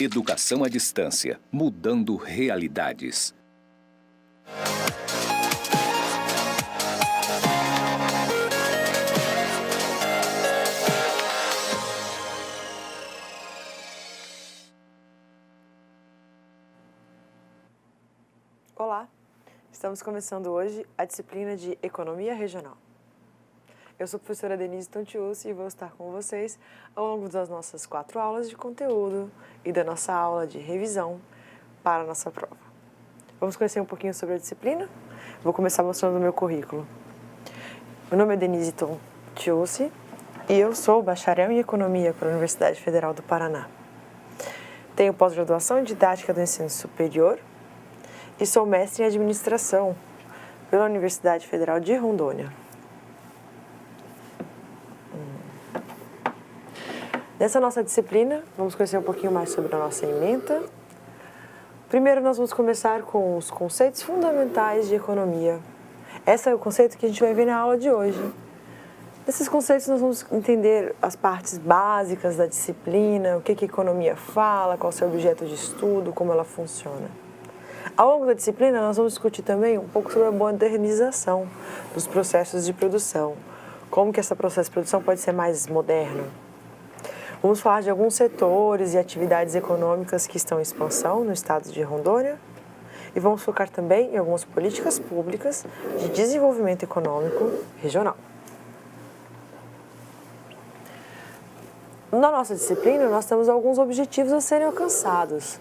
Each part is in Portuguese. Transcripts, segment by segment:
Educação à distância, mudando realidades. Olá, estamos começando hoje a disciplina de Economia Regional. Eu sou a professora Denise Tontiucci e vou estar com vocês ao longo das nossas 4 aulas de conteúdo e da nossa aula de revisão para a nossa prova. Vamos conhecer um pouquinho sobre a disciplina? Vou começar mostrando o meu currículo. Meu nome é Denise Tontiucci e eu sou bacharel em Economia pela Universidade Federal do Paraná. Tenho pós-graduação em Didática do Ensino Superior e sou mestre em Administração pela Universidade Federal de Rondônia. Nessa nossa disciplina, vamos conhecer um pouquinho mais sobre a nossa ementa. Primeiro, nós vamos começar com os conceitos fundamentais de economia. Esse é o conceito que a gente vai ver na aula de hoje. Nesses conceitos, nós vamos entender as partes básicas da disciplina, o que a economia fala, qual é o seu objeto de estudo, como ela funciona. Ao longo da disciplina, nós vamos discutir também um pouco sobre a modernização dos processos de produção, como que esse processo de produção pode ser mais moderno. Vamos falar de alguns setores e atividades econômicas que estão em expansão no estado de Rondônia e vamos focar também em algumas políticas públicas de desenvolvimento econômico regional. Na nossa disciplina, nós temos alguns objetivos a serem alcançados.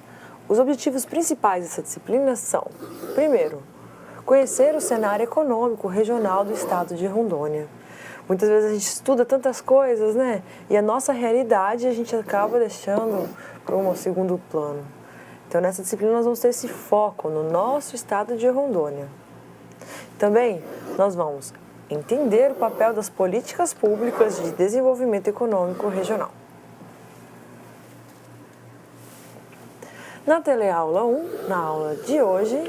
Os objetivos principais dessa disciplina são, primeiro, conhecer o cenário econômico regional do estado de Rondônia. Muitas vezes a gente estuda tantas coisas, né? E a nossa realidade a gente acaba deixando para um segundo plano. Então, nessa disciplina, nós vamos ter esse foco no nosso estado de Rondônia. Também, nós vamos entender o papel das políticas públicas de desenvolvimento econômico regional. Na teleaula 1, na aula de hoje,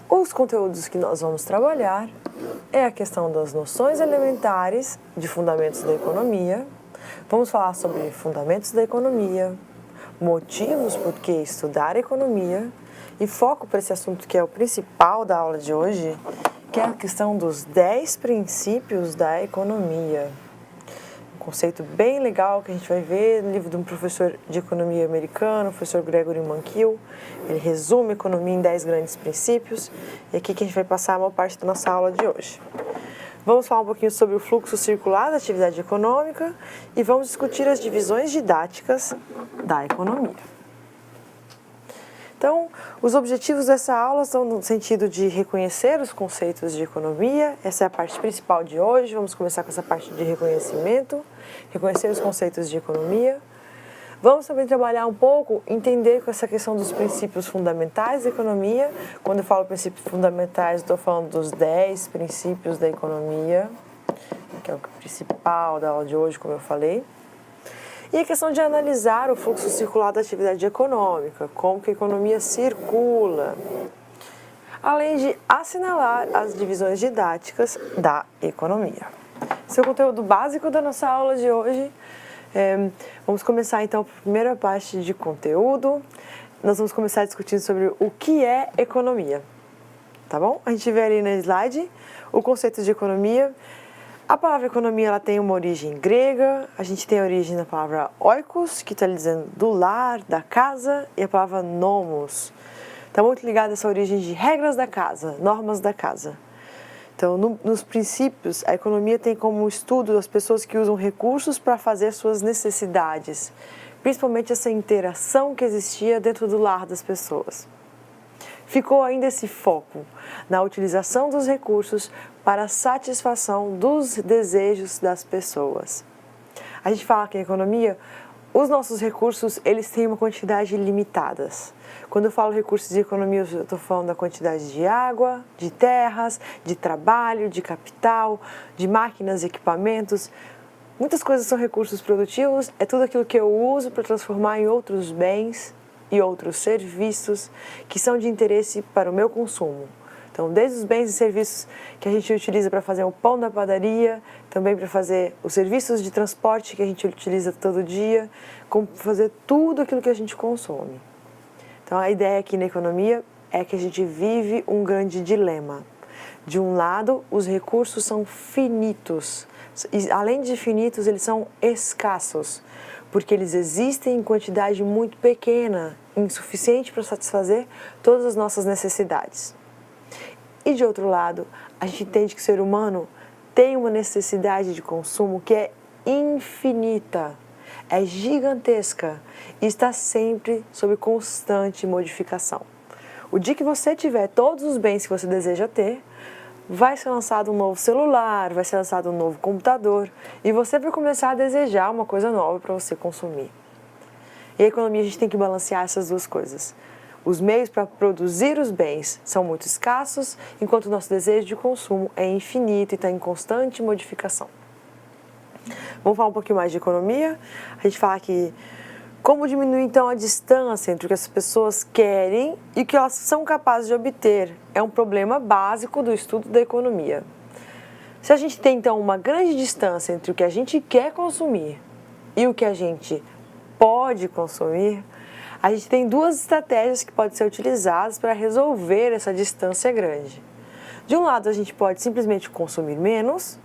os conteúdos que nós vamos trabalhar é a questão das noções elementares de fundamentos da economia. Vamos falar sobre fundamentos da economia, motivos por que estudar economia e foco para esse assunto que é o principal da aula de hoje, que é a questão dos 10 princípios da economia. Um conceito bem legal que a gente vai ver no livro de um professor de economia americano, o professor Gregory Mankiw. Ele resume a economia em 10 grandes princípios e é aqui que a gente vai passar a maior parte da nossa aula de hoje. Vamos falar um pouquinho sobre o fluxo circular da atividade econômica e vamos discutir as divisões didáticas da economia. Então, os objetivos dessa aula são no sentido de reconhecer os conceitos de economia, essa é a parte principal de hoje, vamos começar com essa parte de reconhecimento, reconhecer os conceitos de economia. Vamos também trabalhar um pouco, entender com essa questão dos princípios fundamentais da economia. Quando eu falo princípios fundamentais, estou falando dos 10 princípios da economia, que é o principal da aula de hoje, como eu falei. E a questão de analisar o fluxo circular da atividade econômica, como que a economia circula, além de assinalar as divisões didáticas da economia. Esse é o conteúdo básico da nossa aula de hoje. Vamos começar então a primeira parte de conteúdo. Nós vamos começar discutindo sobre o que é economia, tá bom? A gente vê ali no slide o conceito de economia. A palavra economia ela tem uma origem grega, a gente tem a origem da palavra oikos, que está dizendo do lar, da casa, e a palavra nomos. Está muito ligada a essa origem de regras da casa, normas da casa. Então, nos princípios, a economia tem como estudo as pessoas que usam recursos para fazer suas necessidades, principalmente essa interação que existia dentro do lar das pessoas. Ficou ainda esse foco na utilização dos recursos para a satisfação dos desejos das pessoas. A gente fala que em economia, os nossos recursos, eles têm uma quantidade limitadas. Quando eu falo recursos de economia, eu estou falando da quantidade de água, de terras, de trabalho, de capital, de máquinas e equipamentos. Muitas coisas são recursos produtivos, é tudo aquilo que eu uso para transformar em outros bens e outros serviços que são de interesse para o meu consumo. Então, desde os bens e serviços que a gente utiliza para fazer o pão da padaria, também para fazer os serviços de transporte que a gente utiliza todo dia, como fazer tudo aquilo que a gente consome. Então, a ideia aqui na economia é que a gente vive um grande dilema. De um lado, os recursos são finitos. E, além de finitos, eles são escassos, porque eles existem em quantidade muito pequena, insuficiente para satisfazer todas as nossas necessidades. E de outro lado, a gente entende que o ser humano tem uma necessidade de consumo que é infinita, é gigantesca e está sempre sob constante modificação. O dia que você tiver todos os bens que você deseja ter, vai ser lançado um novo celular, vai ser lançado um novo computador e você vai começar a desejar uma coisa nova para você consumir. E a economia a gente tem que balancear essas duas coisas. Os meios para produzir os bens são muito escassos, enquanto o nosso desejo de consumo é infinito e está em constante modificação. Vamos falar um pouquinho mais de economia? A gente fala que como diminuir então a distância entre o que as pessoas querem e o que elas são capazes de obter é um problema básico do estudo da economia. Se a gente tem então uma grande distância entre o que a gente quer consumir e o que a gente pode consumir, a gente tem duas estratégias que podem ser utilizadas para resolver essa distância grande. De um lado, a gente pode simplesmente consumir menos,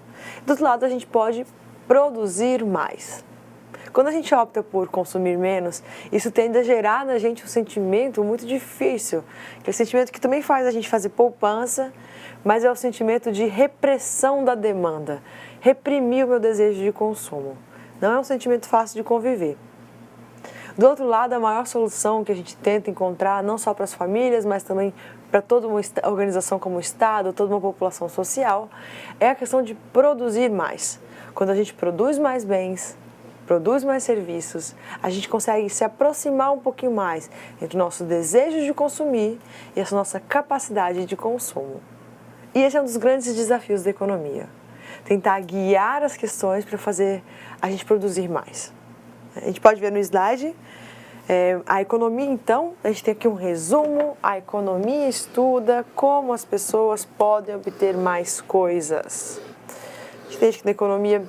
do outro lado, a gente pode produzir mais. Quando a gente opta por consumir menos, isso tende a gerar na gente um sentimento muito difícil, que é o sentimento que também faz a gente fazer poupança, mas é o sentimento de repressão da demanda, reprimir o meu desejo de consumo. Não é um sentimento fácil de conviver. Do outro lado, a maior solução que a gente tenta encontrar, não só para as famílias, mas também para toda uma organização como o Estado, toda uma população social, é a questão de produzir mais. Quando a gente produz mais bens, produz mais serviços, a gente consegue se aproximar um pouquinho mais entre o nosso desejo de consumir e essa nossa capacidade de consumo. E esse é um dos grandes desafios da economia. Tentar guiar as questões para fazer a gente produzir mais. A gente pode ver no slide, a economia então, a gente tem aqui um resumo, a economia estuda como as pessoas podem obter mais coisas. A gente entende que na economia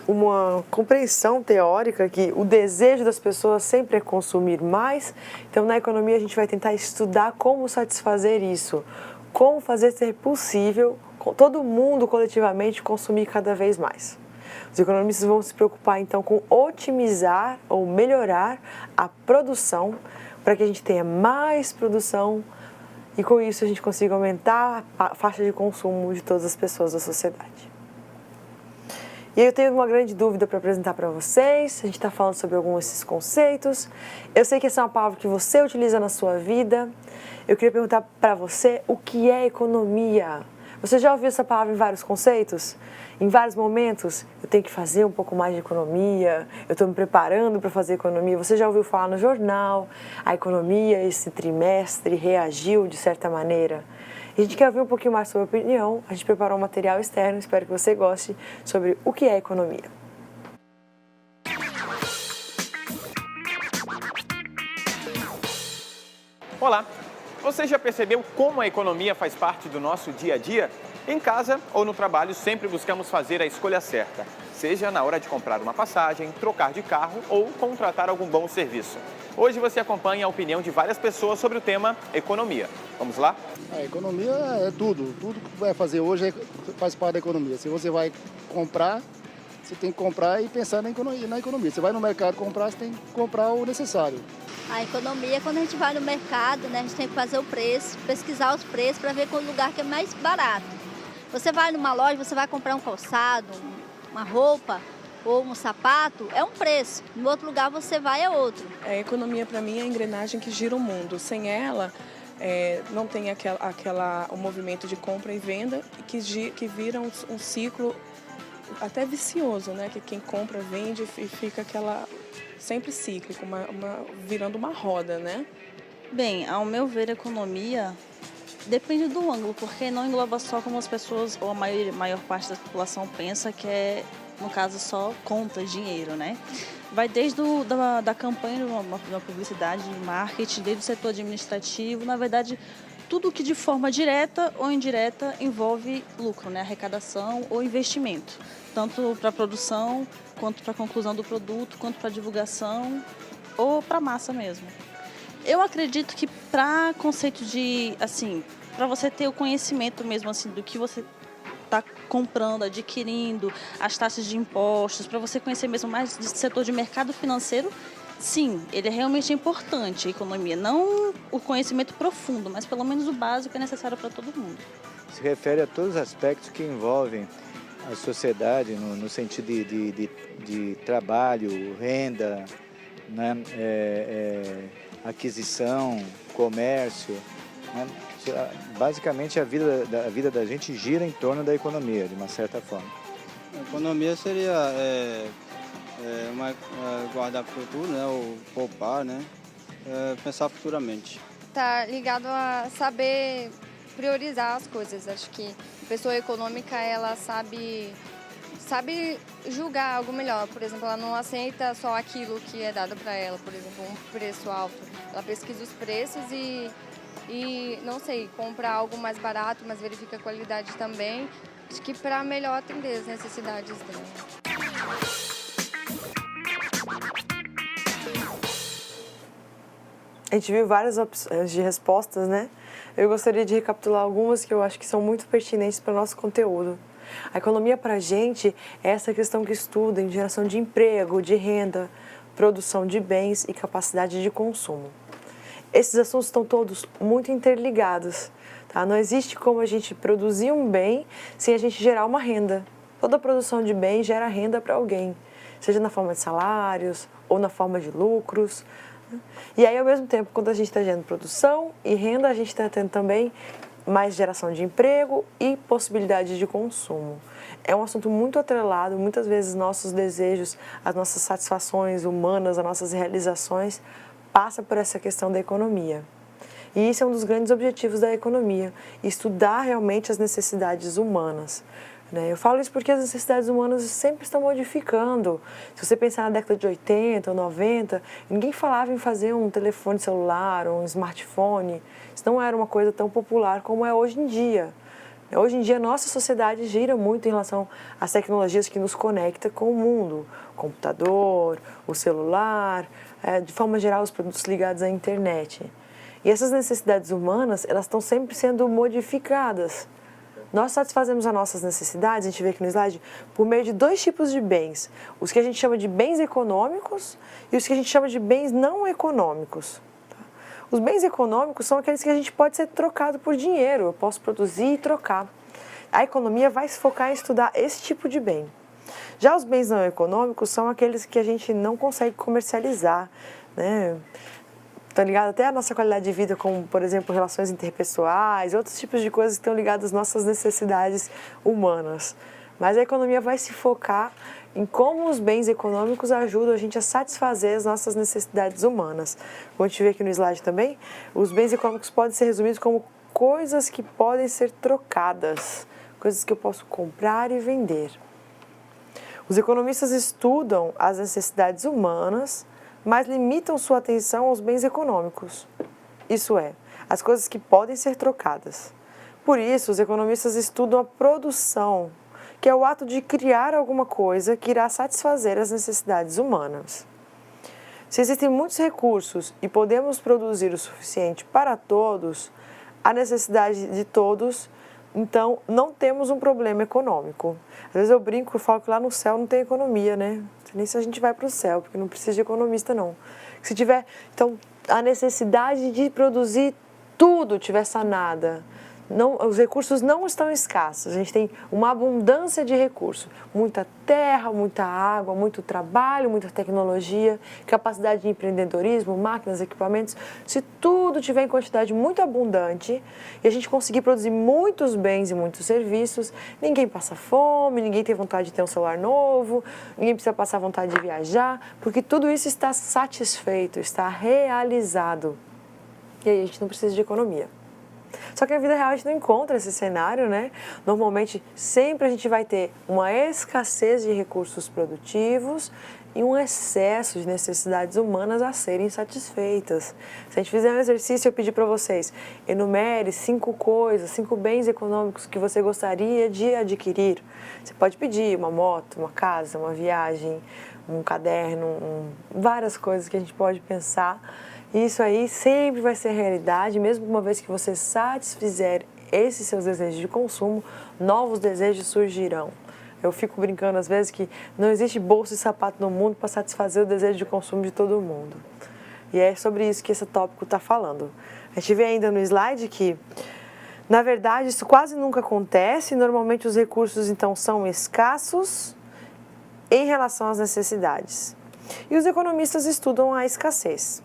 uma compreensão teórica que o desejo das pessoas sempre é consumir mais. Então, na economia, a gente vai tentar estudar como satisfazer isso, como fazer ser possível todo mundo coletivamente consumir cada vez mais. Os economistas vão se preocupar, então, com otimizar ou melhorar a produção para que a gente tenha mais produção e, com isso, a gente consiga aumentar a faixa de consumo de todas as pessoas da sociedade. E eu tenho uma grande dúvida para apresentar para vocês. A gente está falando sobre alguns desses conceitos. Eu sei que essa é uma palavra que você utiliza na sua vida. Eu queria perguntar para você o que é economia. Você já ouviu essa palavra em vários conceitos? Em vários momentos, eu tenho que fazer um pouco mais de economia, eu estou me preparando para fazer economia. Você já ouviu falar no jornal, a economia esse trimestre reagiu de certa maneira? A gente quer ouvir um pouquinho mais sobre a opinião, a gente preparou um material externo, espero que você goste, sobre o que é economia. Olá! Você já percebeu como a economia faz parte do nosso dia a dia? Em casa ou no trabalho, sempre buscamos fazer a escolha certa, seja na hora de comprar uma passagem, trocar de carro ou contratar algum bom serviço. Hoje você acompanha a opinião de várias pessoas sobre o tema economia. Vamos lá? A economia é tudo. Tudo que vai fazer hoje faz parte da economia. Se você vai comprar, você tem que comprar e pensar na economia. Você vai no mercado comprar, você tem que comprar o necessário. A economia, quando a gente vai no mercado, né, a gente tem que fazer o preço, pesquisar os preços para ver qual lugar que é mais barato. Você vai numa loja, você vai comprar um calçado, uma roupa ou um sapato, é um preço. No outro lugar você vai, é outro. A economia, para mim, é a engrenagem que gira o mundo. Sem ela, não tem o movimento de compra e venda que vira um ciclo até vicioso, né? Que quem compra, vende e fica sempre cíclico, virando uma roda, né? Bem, ao meu ver, a economia depende do ângulo, porque não engloba só como as pessoas, ou a maior parte da população pensa, que é, no caso, só conta, dinheiro, né? Vai desde da campanha de uma publicidade, de marketing, desde o setor administrativo. Na verdade, tudo que de forma direta ou indireta envolve lucro, né? Arrecadação ou investimento, tanto para a produção, quanto para a conclusão do produto, quanto para a divulgação ou para a massa mesmo. Eu acredito que para conceito de, assim, para você ter o conhecimento mesmo assim do que você está comprando, adquirindo, as taxas de impostos, para você conhecer mesmo mais do setor de mercado financeiro, sim, ele é realmente importante, a economia. Não o conhecimento profundo, mas pelo menos o básico é necessário para todo mundo. Se refere a todos os aspectos que envolvem a sociedade no sentido de trabalho, renda, né? Aquisição, comércio, né? Basicamente a vida da gente gira em torno da economia, de uma certa forma. A economia seria guardar para o futuro, né? Ou poupar, né? Pensar futuramente. Tá ligado a saber priorizar as coisas. Acho que a pessoa econômica, ela sabe julgar algo melhor. Por exemplo, ela não aceita só aquilo que é dado para ela, por exemplo, um preço alto. Ela pesquisa os preços e não sei, compra algo mais barato, mas verifica a qualidade também. Acho que para melhor atender as necessidades dela. A gente viu várias opções de respostas, né? Eu gostaria de recapitular algumas que eu acho que são muito pertinentes para o nosso conteúdo. A economia para a gente é essa questão que estuda em geração de emprego, de renda, produção de bens e capacidade de consumo. Esses assuntos estão todos muito interligados, tá? Não existe como a gente produzir um bem sem a gente gerar uma renda. Toda produção de bem gera renda para alguém, seja na forma de salários ou na forma de lucros. E aí, ao mesmo tempo, quando a gente está gerando produção e renda, a gente está tendo também mais geração de emprego e possibilidade de consumo. É um assunto muito atrelado, muitas vezes nossos desejos, as nossas satisfações humanas, as nossas realizações passa por essa questão da economia. E isso é um dos grandes objetivos da economia, estudar realmente as necessidades humanas. Eu falo isso porque as necessidades humanas sempre estão modificando. Se você pensar na década de 80 ou 90, ninguém falava em fazer um telefone celular ou um smartphone. Isso não era uma coisa tão popular como é hoje em dia. Hoje em dia, nossa sociedade gira muito em relação às tecnologias que nos conectam com o mundo. O computador, o celular, de forma geral, os produtos ligados à internet. E essas necessidades humanas, elas estão sempre sendo modificadas. Nós satisfazemos as nossas necessidades, a gente vê aqui no slide, por meio de dois tipos de bens. Os que a gente chama de bens econômicos e os que a gente chama de bens não econômicos. Os bens econômicos são aqueles que a gente pode ser trocado por dinheiro, eu posso produzir e trocar. A economia vai se focar em estudar esse tipo de bem. Já os bens não econômicos são aqueles que a gente não consegue comercializar, né? Estão ligados até à nossa qualidade de vida, como, por exemplo, relações interpessoais, outros tipos de coisas que estão ligadas às nossas necessidades humanas. Mas a economia vai se focar em como os bens econômicos ajudam a gente a satisfazer as nossas necessidades humanas. Como a gente vê aqui no slide também, os bens econômicos podem ser resumidos como coisas que podem ser trocadas, coisas que eu posso comprar e vender. Os economistas estudam as necessidades humanas, mas limitam sua atenção aos bens econômicos, isso é, as coisas que podem ser trocadas. Por isso, os economistas estudam a produção, que é o ato de criar alguma coisa que irá satisfazer as necessidades humanas. Se existem muitos recursos e podemos produzir o suficiente para todos, a necessidade de todos, então não temos um problema econômico. Às vezes eu brinco e falo que lá no céu não tem economia, né? Não sei nem se a gente vai para o céu, porque não precisa de economista, não. Se tiver, então, a necessidade de produzir tudo tiver sanada, não, os recursos não estão escassos, a gente tem uma abundância de recursos, muita terra, muita água, muito trabalho, muita tecnologia, capacidade de empreendedorismo, máquinas, equipamentos. Se tudo tiver em quantidade muito abundante e a gente conseguir produzir muitos bens e muitos serviços, ninguém passa fome, ninguém tem vontade de ter um celular novo, ninguém precisa passar vontade de viajar, porque tudo isso está satisfeito, está realizado. E aí a gente não precisa de economia. Só que a vida real a gente não encontra esse cenário, né? Normalmente, sempre a gente vai ter uma escassez de recursos produtivos e um excesso de necessidades humanas a serem satisfeitas. Se a gente fizer um exercício, eu pedi para vocês, enumere 5 coisas, 5 bens econômicos que você gostaria de adquirir. Você pode pedir uma moto, uma casa, uma viagem, um caderno, várias coisas que a gente pode pensar. Isso aí sempre vai ser realidade, mesmo uma vez que você satisfizer esses seus desejos de consumo, novos desejos surgirão. Eu fico brincando às vezes que não existe bolsa e sapato no mundo para satisfazer o desejo de consumo de todo mundo. E é sobre isso que esse tópico está falando. A gente vê ainda no slide que, na verdade, isso quase nunca acontece. Normalmente os recursos, então, são escassos em relação às necessidades. E os economistas estudam a escassez.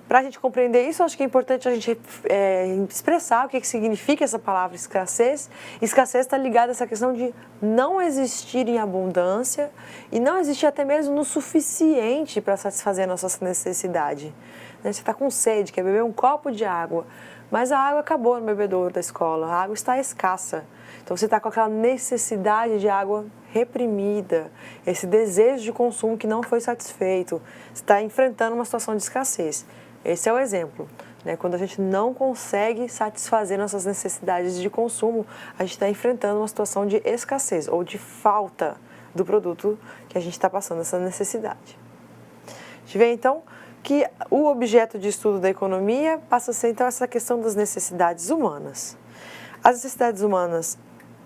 Para a gente compreender isso, acho que é importante a gente expressar o que significa essa palavra escassez. Escassez está ligada a essa questão de não existir em abundância e não existir até mesmo no suficiente para satisfazer a nossa necessidade. Você está com sede, quer beber um copo de água, mas a água acabou no bebedouro da escola, a água está escassa. Então você está com aquela necessidade de água reprimida, esse desejo de consumo que não foi satisfeito, você está enfrentando uma situação de escassez. Esse é o exemplo, né? Quando a gente não consegue satisfazer nossas necessidades de consumo, a gente está enfrentando uma situação de escassez ou de falta do produto que a gente está passando essa necessidade. A gente vê então que o objeto de estudo da economia passa a ser então essa questão das necessidades humanas. As necessidades humanas,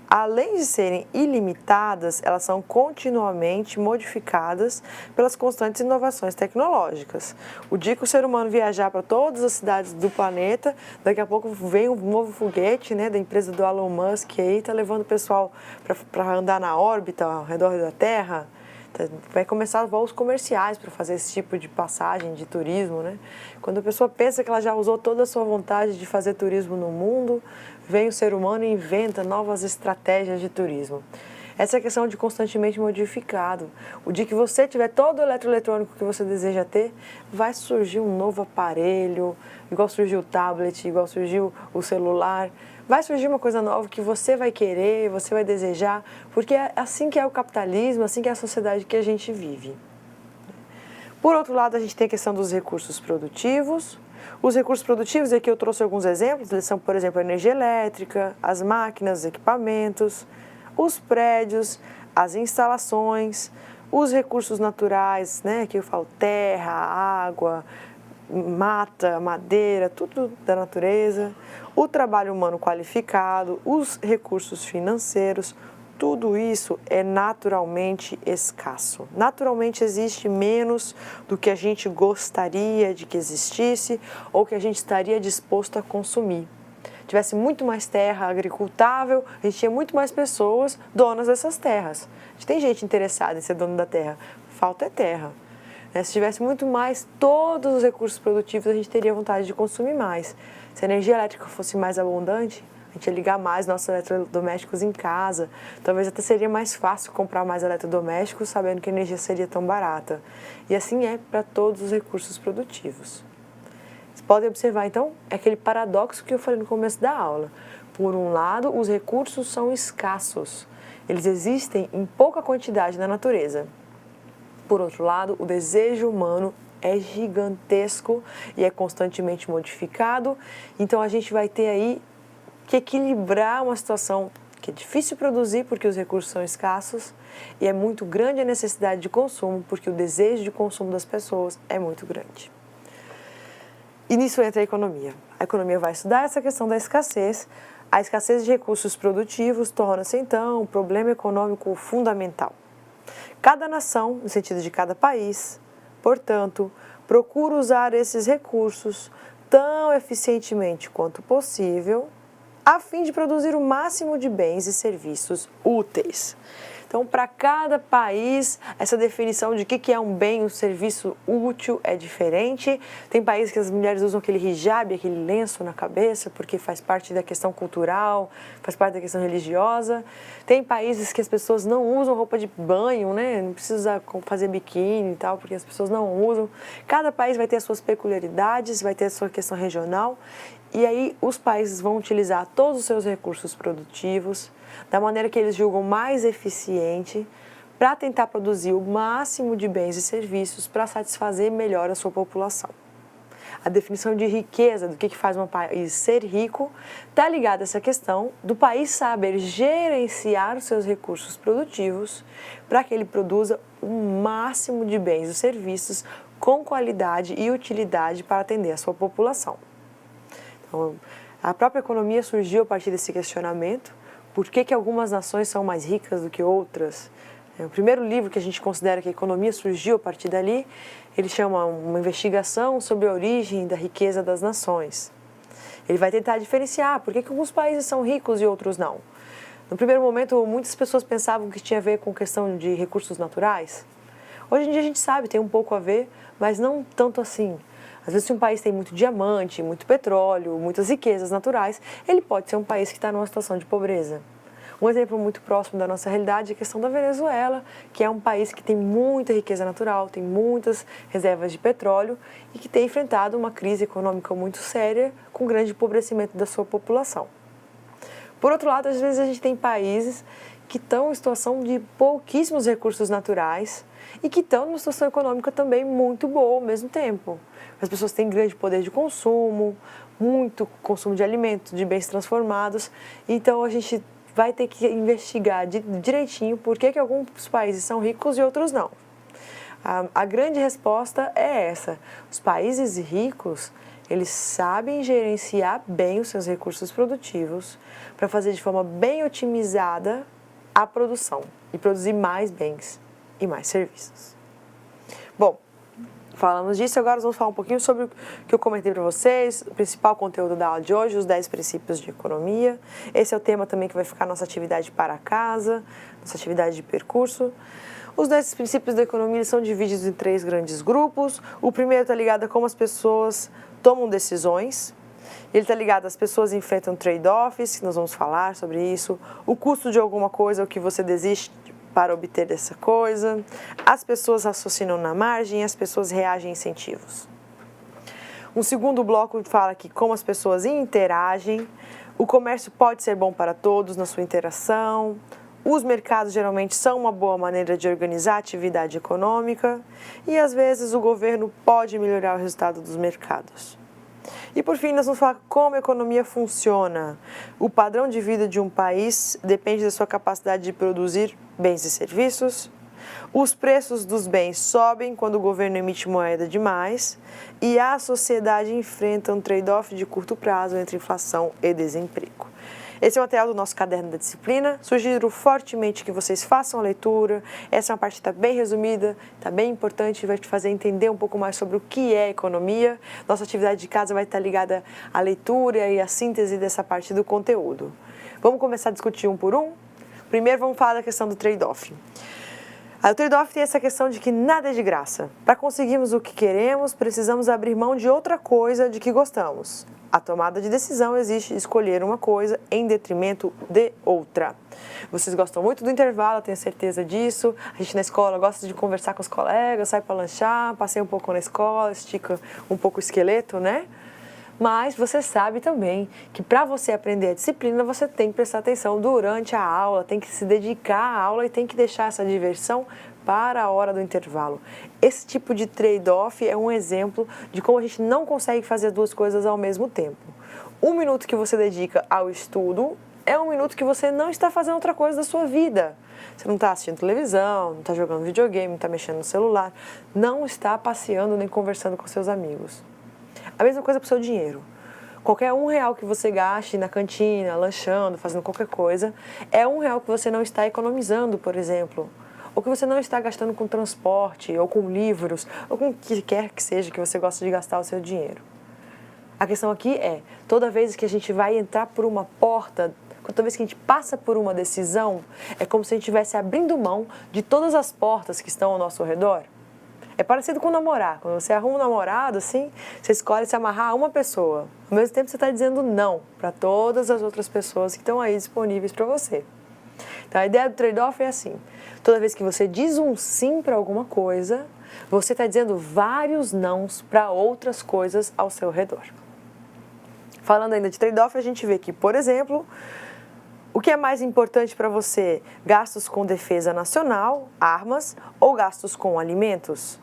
além de serem ilimitadas, elas são continuamente modificadas pelas constantes inovações tecnológicas. O dia que o ser humano viajar para todas as cidades do planeta, daqui a pouco vem um novo foguete, né, da empresa do Elon Musk aí, está levando o pessoal para andar na órbita ao redor da Terra. Vai começar voos comerciais para fazer esse tipo de passagem, de turismo, né? Quando a pessoa pensa que ela já usou toda a sua vontade de fazer turismo no mundo, vem o ser humano e inventa novas estratégias de turismo. Essa é a questão de constantemente modificado. O dia que você tiver todo o eletroeletrônico que você deseja ter, vai surgir um novo aparelho, igual surgiu o tablet, igual surgiu o celular. Vai surgir uma coisa nova que você vai querer, você vai desejar, porque é assim que é o capitalismo, assim que é a sociedade que a gente vive. Por outro lado, a gente tem a questão dos recursos produtivos. Os recursos produtivos, aqui eu trouxe alguns exemplos, eles são, por exemplo, a energia elétrica, as máquinas, os equipamentos, os prédios, as instalações, os recursos naturais, né? Aqui eu falo terra, água, mata, madeira, tudo da natureza, o trabalho humano qualificado, os recursos financeiros, tudo isso é naturalmente escasso. Naturalmente existe menos do que a gente gostaria de que existisse ou que a gente estaria disposto a consumir. Tivesse muito mais terra agricultável, a gente tinha muito mais pessoas donas dessas terras. A gente tem gente interessada em ser dono da terra, falta é terra. Se tivesse muito mais, todos os recursos produtivos, a gente teria vontade de consumir mais. Se a energia elétrica fosse mais abundante, a gente ia ligar mais nossos eletrodomésticos em casa. Talvez até seria mais fácil comprar mais eletrodomésticos, sabendo que a energia seria tão barata. E assim é para todos os recursos produtivos. Vocês podem observar, então, é aquele paradoxo que eu falei no começo da aula. Por um lado, os recursos são escassos. Eles existem em pouca quantidade na natureza. Por outro lado, o desejo humano é gigantesco e é constantemente modificado. Então, a gente vai ter aí que equilibrar uma situação que é difícil produzir porque os recursos são escassos e é muito grande a necessidade de consumo porque o desejo de consumo das pessoas é muito grande. E nisso entra a economia. A economia vai estudar essa questão da escassez. A escassez de recursos produtivos torna-se, então, um problema econômico fundamental. Cada nação, no sentido de cada país, portanto, procura usar esses recursos tão eficientemente quanto possível, a fim de produzir o máximo de bens e serviços úteis. Então, para cada país, essa definição de o que é um bem, um serviço útil é diferente. Tem países que as mulheres usam aquele hijab, aquele lenço na cabeça, porque faz parte da questão cultural, faz parte da questão religiosa. Tem países que as pessoas não usam roupa de banho, né? Não precisa fazer biquíni e tal, porque as pessoas não usam. Cada país vai ter as suas peculiaridades, vai ter a sua questão regional. E aí os países vão utilizar todos os seus recursos produtivos da maneira que eles julgam mais eficiente para tentar produzir o máximo de bens e serviços para satisfazer melhor a sua população. A definição de riqueza, do que faz um país ser rico, está ligada a essa questão do país saber gerenciar os seus recursos produtivos para que ele produza o máximo de bens e serviços com qualidade e utilidade para atender a sua população. Então, a própria economia surgiu a partir desse questionamento. Por que algumas nações são mais ricas do que outras? O primeiro livro que a gente considera que a economia surgiu a partir dali, ele chama uma investigação sobre a origem da riqueza das nações. Ele vai tentar diferenciar por que alguns países são ricos e outros não. No primeiro momento, muitas pessoas pensavam que tinha a ver com questão de recursos naturais. Hoje em dia a gente sabe, tem um pouco a ver, mas não tanto assim. Às vezes, se um país tem muito diamante, muito petróleo, muitas riquezas naturais, ele pode ser um país que está numa situação de pobreza. Um exemplo muito próximo da nossa realidade é a questão da Venezuela, que é um país que tem muita riqueza natural, tem muitas reservas de petróleo e que tem enfrentado uma crise econômica muito séria com grande empobrecimento da sua população. Por outro lado, às vezes a gente tem países que estão em situação de pouquíssimos recursos naturais e que estão numa situação econômica também muito boa ao mesmo tempo. As pessoas têm grande poder de consumo, muito consumo de alimentos, de bens transformados. Então, a gente vai ter que investigar direitinho por que alguns países são ricos e outros não. A grande resposta é essa. Os países ricos, eles sabem gerenciar bem os seus recursos produtivos para fazer de forma bem otimizada a produção e produzir mais bens e mais serviços. Bom, falamos disso, agora nós vamos falar um pouquinho sobre o que eu comentei para vocês, o principal conteúdo da aula de hoje, os 10 princípios de economia. Esse é o tema também que vai ficar nossa atividade para casa, nossa atividade de percurso. Os 10 princípios da economia são divididos em 3 grandes grupos. O primeiro está ligado a como as pessoas tomam decisões. Ele está ligado às pessoas que enfrentam trade-offs, que nós vamos falar sobre isso. O custo de alguma coisa, o que você desiste para obter essa coisa. As pessoas raciocinam na margem, as pessoas reagem a incentivos. Um segundo bloco fala que como as pessoas interagem. O comércio pode ser bom para todos na sua interação. Os mercados geralmente são uma boa maneira de organizar a atividade econômica. E às vezes o governo pode melhorar o resultado dos mercados. E por fim, nós vamos falar como a economia funciona. O padrão de vida de um país depende da sua capacidade de produzir bens e serviços. Os preços dos bens sobem quando o governo emite moeda demais. E a sociedade enfrenta um trade-off de curto prazo entre inflação e desemprego. Esse é o material do nosso caderno da disciplina. Sugiro fortemente que vocês façam a leitura. Essa é uma parte que está bem resumida, está bem importante, vai te fazer entender um pouco mais sobre o que é economia. Nossa atividade de casa vai estar ligada à leitura e à síntese dessa parte do conteúdo. Vamos começar a discutir um por um? Primeiro vamos falar da questão do trade-off. O trade-off tem essa questão de que nada é de graça. Para conseguirmos o que queremos, precisamos abrir mão de outra coisa de que gostamos. A tomada de decisão existe escolher uma coisa em detrimento de outra. Vocês gostam muito do intervalo, eu tenho certeza disso. A gente na escola gosta de conversar com os colegas, sai para lanchar, passeia um pouco na escola, estica um pouco o esqueleto, né? Mas você sabe também que para você aprender a disciplina, você tem que prestar atenção durante a aula, tem que se dedicar à aula e tem que deixar essa diversão para a hora do intervalo. Esse tipo de trade-off é um exemplo de como a gente não consegue fazer as duas coisas ao mesmo tempo. 1 minuto que você dedica ao estudo é 1 minuto que você não está fazendo outra coisa da sua vida. Você não está assistindo televisão, não está jogando videogame, não está mexendo no celular, não está passeando nem conversando com seus amigos. A mesma coisa para o seu dinheiro. Qualquer R$1 que você gaste na cantina, lanchando, fazendo qualquer coisa, é R$1 que você não está economizando, por exemplo. Ou que você não está gastando com transporte, ou com livros, ou com o que quer que seja que você gosta de gastar o seu dinheiro. A questão aqui é, toda vez que a gente vai entrar por uma porta toda vez que a gente passa por uma decisão, é como se a gente estivesse abrindo mão de todas as portas que estão ao nosso redor. É parecido com namorar. Quando você arruma um namorado, assim, você escolhe se amarrar a uma pessoa. Ao mesmo tempo, você está dizendo não para todas as outras pessoas que estão aí disponíveis para você. Então, a ideia do trade-off é assim. Toda vez que você diz um sim para alguma coisa, você está dizendo vários nãos para outras coisas ao seu redor. Falando ainda de trade-off, a gente vê que, por exemplo, o que é mais importante para você? Gastos com defesa nacional, armas, ou gastos com alimentos?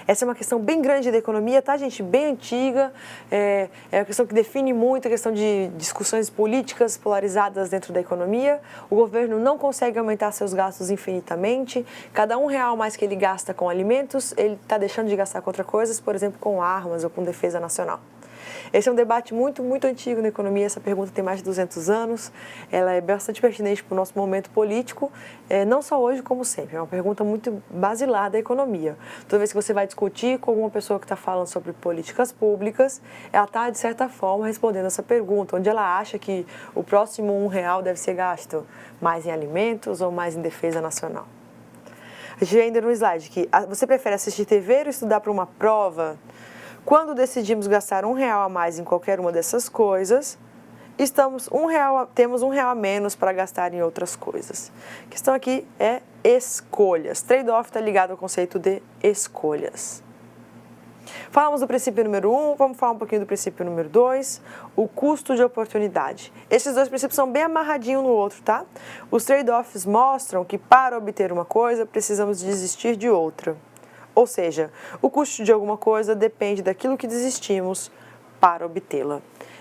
Essa é uma questão bem grande da economia, tá, gente? Bem antiga, é uma questão que define muito a questão de discussões políticas polarizadas dentro da economia. O governo não consegue aumentar seus gastos infinitamente. Cada R$1 a mais que ele gasta com alimentos, ele está deixando de gastar com outras coisas, por exemplo, com armas ou com defesa nacional. Esse é um debate muito, muito antigo na economia. Essa pergunta tem mais de 200 anos. Ela é bastante pertinente para o nosso momento político, não só hoje, como sempre. É uma pergunta muito basilar da economia. Toda vez que você vai discutir com alguma pessoa que está falando sobre políticas públicas, ela está, de certa forma, respondendo essa pergunta, onde ela acha que o próximo R$1 deve ser gasto mais em alimentos ou mais em defesa nacional. A gente vê ainda no slide que você prefere assistir TV ou estudar para uma prova? Quando decidimos gastar R$1 a mais em qualquer uma dessas coisas, temos R$1 a menos para gastar em outras coisas. A questão aqui é escolhas. Trade-off está ligado ao conceito de escolhas. Falamos do princípio número 1, vamos falar um pouquinho do princípio número 2, o custo de oportunidade. Esses dois princípios são bem amarradinhos no outro, tá? Os trade-offs mostram que para obter uma coisa, precisamos desistir de outra. Ou seja, o custo de alguma coisa depende daquilo que desistimos para obtê-la.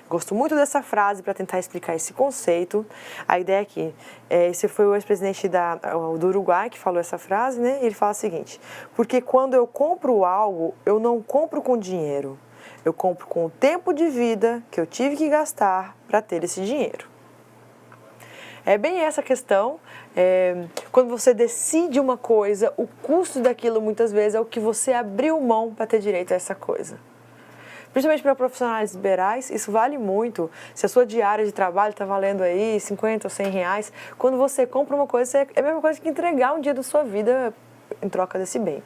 Gosto muito dessa frase para tentar explicar esse conceito. A ideia é que esse foi o ex-presidente do Uruguai que falou essa frase, né? Ele fala o seguinte: porque quando eu compro algo, eu não compro com dinheiro, eu compro com o tempo de vida que eu tive que gastar para ter esse dinheiro. É bem essa questão. Quando você decide uma coisa, o custo daquilo muitas vezes é o que você abriu mão para ter direito a essa coisa. Principalmente para profissionais liberais, isso vale muito. Se a sua diária de trabalho está valendo aí 50 ou 100 reais, quando você compra uma coisa, é a mesma coisa que entregar um dia da sua vida em troca desse bem.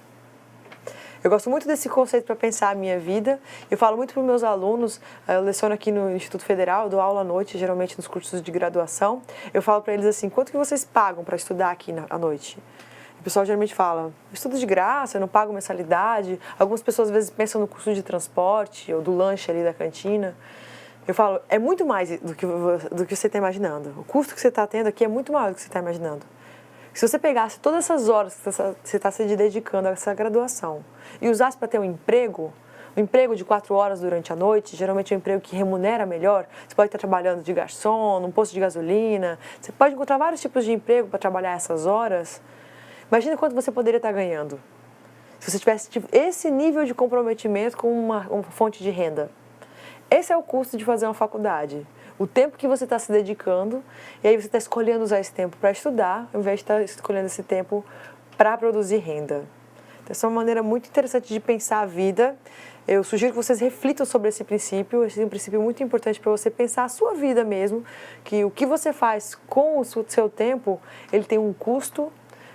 Eu gosto muito desse conceito para pensar a minha vida. Eu falo muito para os meus alunos, eu leciono aqui no Instituto Federal, eu dou aula à noite, geralmente nos cursos de graduação. Eu falo para eles assim: quanto que vocês pagam para estudar aqui à noite? O pessoal geralmente fala: estudo de graça, eu não pago mensalidade. Algumas pessoas às vezes pensam no custo de transporte ou do lanche ali da cantina. Eu falo: é muito mais do que você está imaginando. O custo que você está tendo aqui é muito maior do que você está imaginando. Se você pegasse todas essas horas que você está se dedicando a essa graduação e usasse para ter um emprego de 4 horas durante a noite, geralmente é um emprego que remunera melhor. Você pode estar trabalhando de garçom, num posto de gasolina, você pode encontrar vários tipos de emprego para trabalhar essas horas. Imagina quanto você poderia estar ganhando se você tivesse esse nível de comprometimento com uma fonte de renda. Esse é o custo de fazer uma faculdade. O tempo que você está se dedicando, e aí você está escolhendo usar esse tempo para estudar, ao invés de estar escolhendo esse tempo para produzir renda. Então, essa é uma maneira muito interessante de pensar a vida. Eu sugiro que vocês reflitam sobre esse princípio. Esse é um princípio muito importante para você pensar a sua vida mesmo, que o que você faz com o seu tempo, ele tem um custo,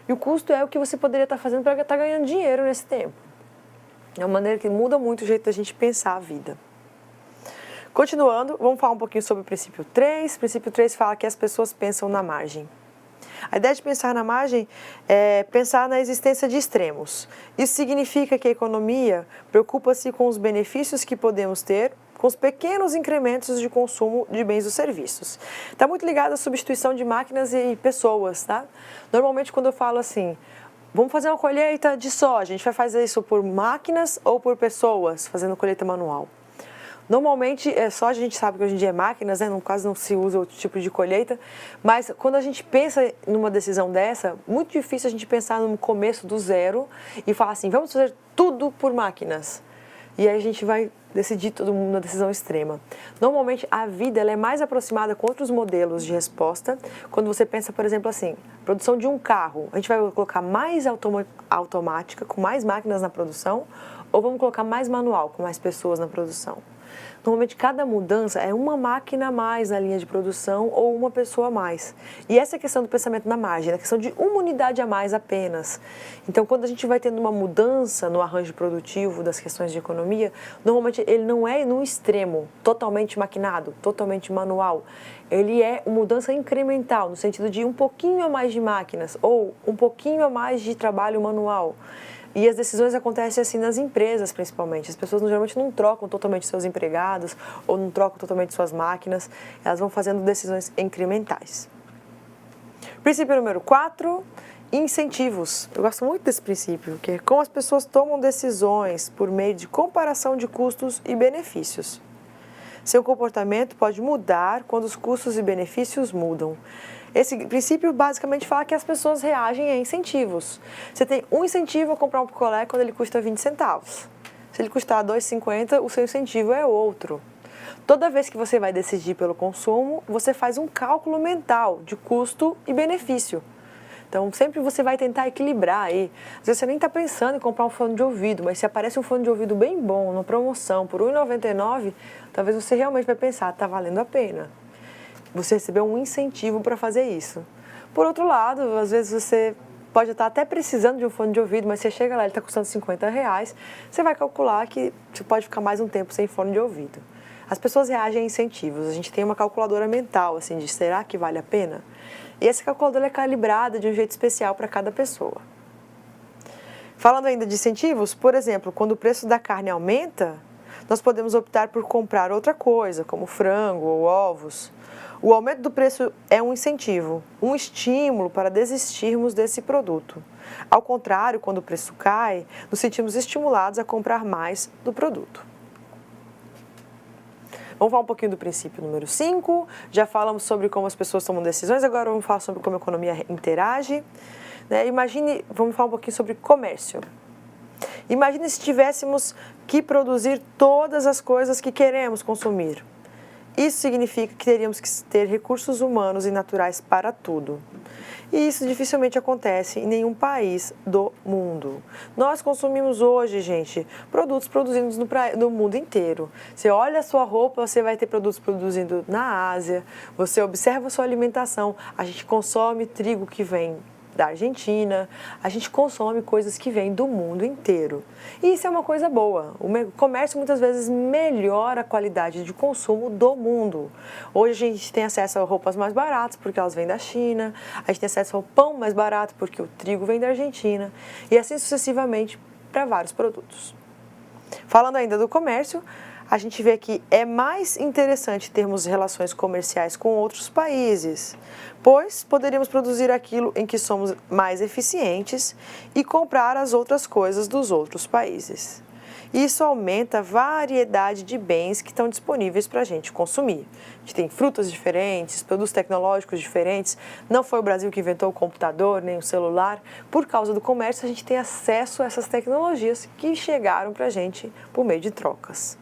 e o custo é o que você poderia estar fazendo para estar ganhando dinheiro nesse tempo. É uma maneira que muda muito o jeito da gente pensar a vida. Continuando, vamos falar um pouquinho sobre o princípio 3. O princípio 3 fala que as pessoas pensam na margem. A ideia de pensar na margem é pensar na existência de extremos. Isso significa que a economia preocupa-se com os benefícios que podemos ter com os pequenos incrementos de consumo de bens ou serviços. Está muito ligado à substituição de máquinas e pessoas, tá? Normalmente, quando eu falo assim, vamos fazer uma colheita de soja, a gente vai fazer isso por máquinas ou por pessoas, fazendo colheita manual. Normalmente, só a gente sabe que hoje em dia é máquinas, né? Quase não se usa outro tipo de colheita, mas quando a gente pensa numa decisão dessa, muito difícil a gente pensar no começo do zero e falar assim, vamos fazer tudo por máquinas. E aí a gente vai decidir todo mundo na decisão extrema. Normalmente, a vida ela é mais aproximada com outros modelos de resposta. Quando você pensa, por exemplo, assim, produção de um carro, a gente vai colocar mais automática, com mais máquinas na produção, ou vamos colocar mais manual, com mais pessoas na produção? Normalmente, cada mudança é uma máquina a mais na linha de produção ou uma pessoa a mais. E essa é a questão do pensamento na margem, a questão de uma unidade a mais apenas. Então, quando a gente vai tendo uma mudança no arranjo produtivo das questões de economia, normalmente ele não é no extremo, totalmente maquinado, totalmente manual. Ele é uma mudança incremental, no sentido de um pouquinho a mais de máquinas ou um pouquinho a mais de trabalho manual. E as decisões acontecem assim nas empresas, principalmente. As pessoas geralmente não trocam totalmente seus empregados ou não trocam totalmente suas máquinas. Elas vão fazendo decisões incrementais. Princípio número 4, incentivos. Eu gosto muito desse princípio, que é como as pessoas tomam decisões por meio de comparação de custos e benefícios. Seu comportamento pode mudar quando os custos e benefícios mudam. Esse princípio basicamente fala que as pessoas reagem a incentivos. Você tem um incentivo a comprar um picolé quando ele custa 20 centavos. Se ele custar 2,50, o seu incentivo é outro. Toda vez que você vai decidir pelo consumo, você faz um cálculo mental de custo e benefício. Então, sempre você vai tentar equilibrar aí. Às vezes você nem está pensando em comprar um fone de ouvido, mas se aparece um fone de ouvido bem bom, numa promoção, por R$ 1,99, talvez você realmente vai pensar, está valendo a pena. Você recebeu um incentivo para fazer isso. Por outro lado, às vezes você pode estar até precisando de um fone de ouvido, mas você chega lá, ele está custando R$50, você vai calcular que você pode ficar mais um tempo sem fone de ouvido. As pessoas reagem a incentivos. A gente tem uma calculadora mental, assim, de será que vale a pena? E essa calculadora é calibrada de um jeito especial para cada pessoa. Falando ainda de incentivos, por exemplo, quando o preço da carne aumenta, nós podemos optar por comprar outra coisa, como frango ou ovos. O aumento do preço é um incentivo, um estímulo para desistirmos desse produto. Ao contrário, quando o preço cai, nos sentimos estimulados a comprar mais do produto. Vamos falar um pouquinho do princípio número 5. Já falamos sobre como as pessoas tomam decisões, agora vamos falar sobre como a economia interage. Vamos falar um pouquinho sobre comércio. Imagine se tivéssemos que produzir todas as coisas que queremos consumir. Isso significa que teríamos que ter recursos humanos e naturais para tudo. E isso dificilmente acontece em nenhum país do mundo. Nós consumimos hoje, gente, produtos produzidos no mundo inteiro. Você olha a sua roupa, você vai ter produtos produzidos na Ásia. Você observa a sua alimentação. A gente consome trigo que vem da Argentina, a gente consome coisas que vêm do mundo inteiro. E isso é uma coisa boa. O comércio muitas vezes melhora a qualidade de consumo do mundo. Hoje a gente tem acesso a roupas mais baratas porque elas vêm da China, a gente tem acesso ao pão mais barato porque o trigo vem da Argentina e assim sucessivamente para vários produtos. Falando ainda do comércio, a gente vê que é mais interessante termos relações comerciais com outros países, pois poderíamos produzir aquilo em que somos mais eficientes e comprar as outras coisas dos outros países. Isso aumenta a variedade de bens que estão disponíveis para a gente consumir. A gente tem frutas diferentes, produtos tecnológicos diferentes. Não foi o Brasil que inventou o computador, nem o celular. Por causa do comércio, a gente tem acesso a essas tecnologias que chegaram para a gente por meio de trocas.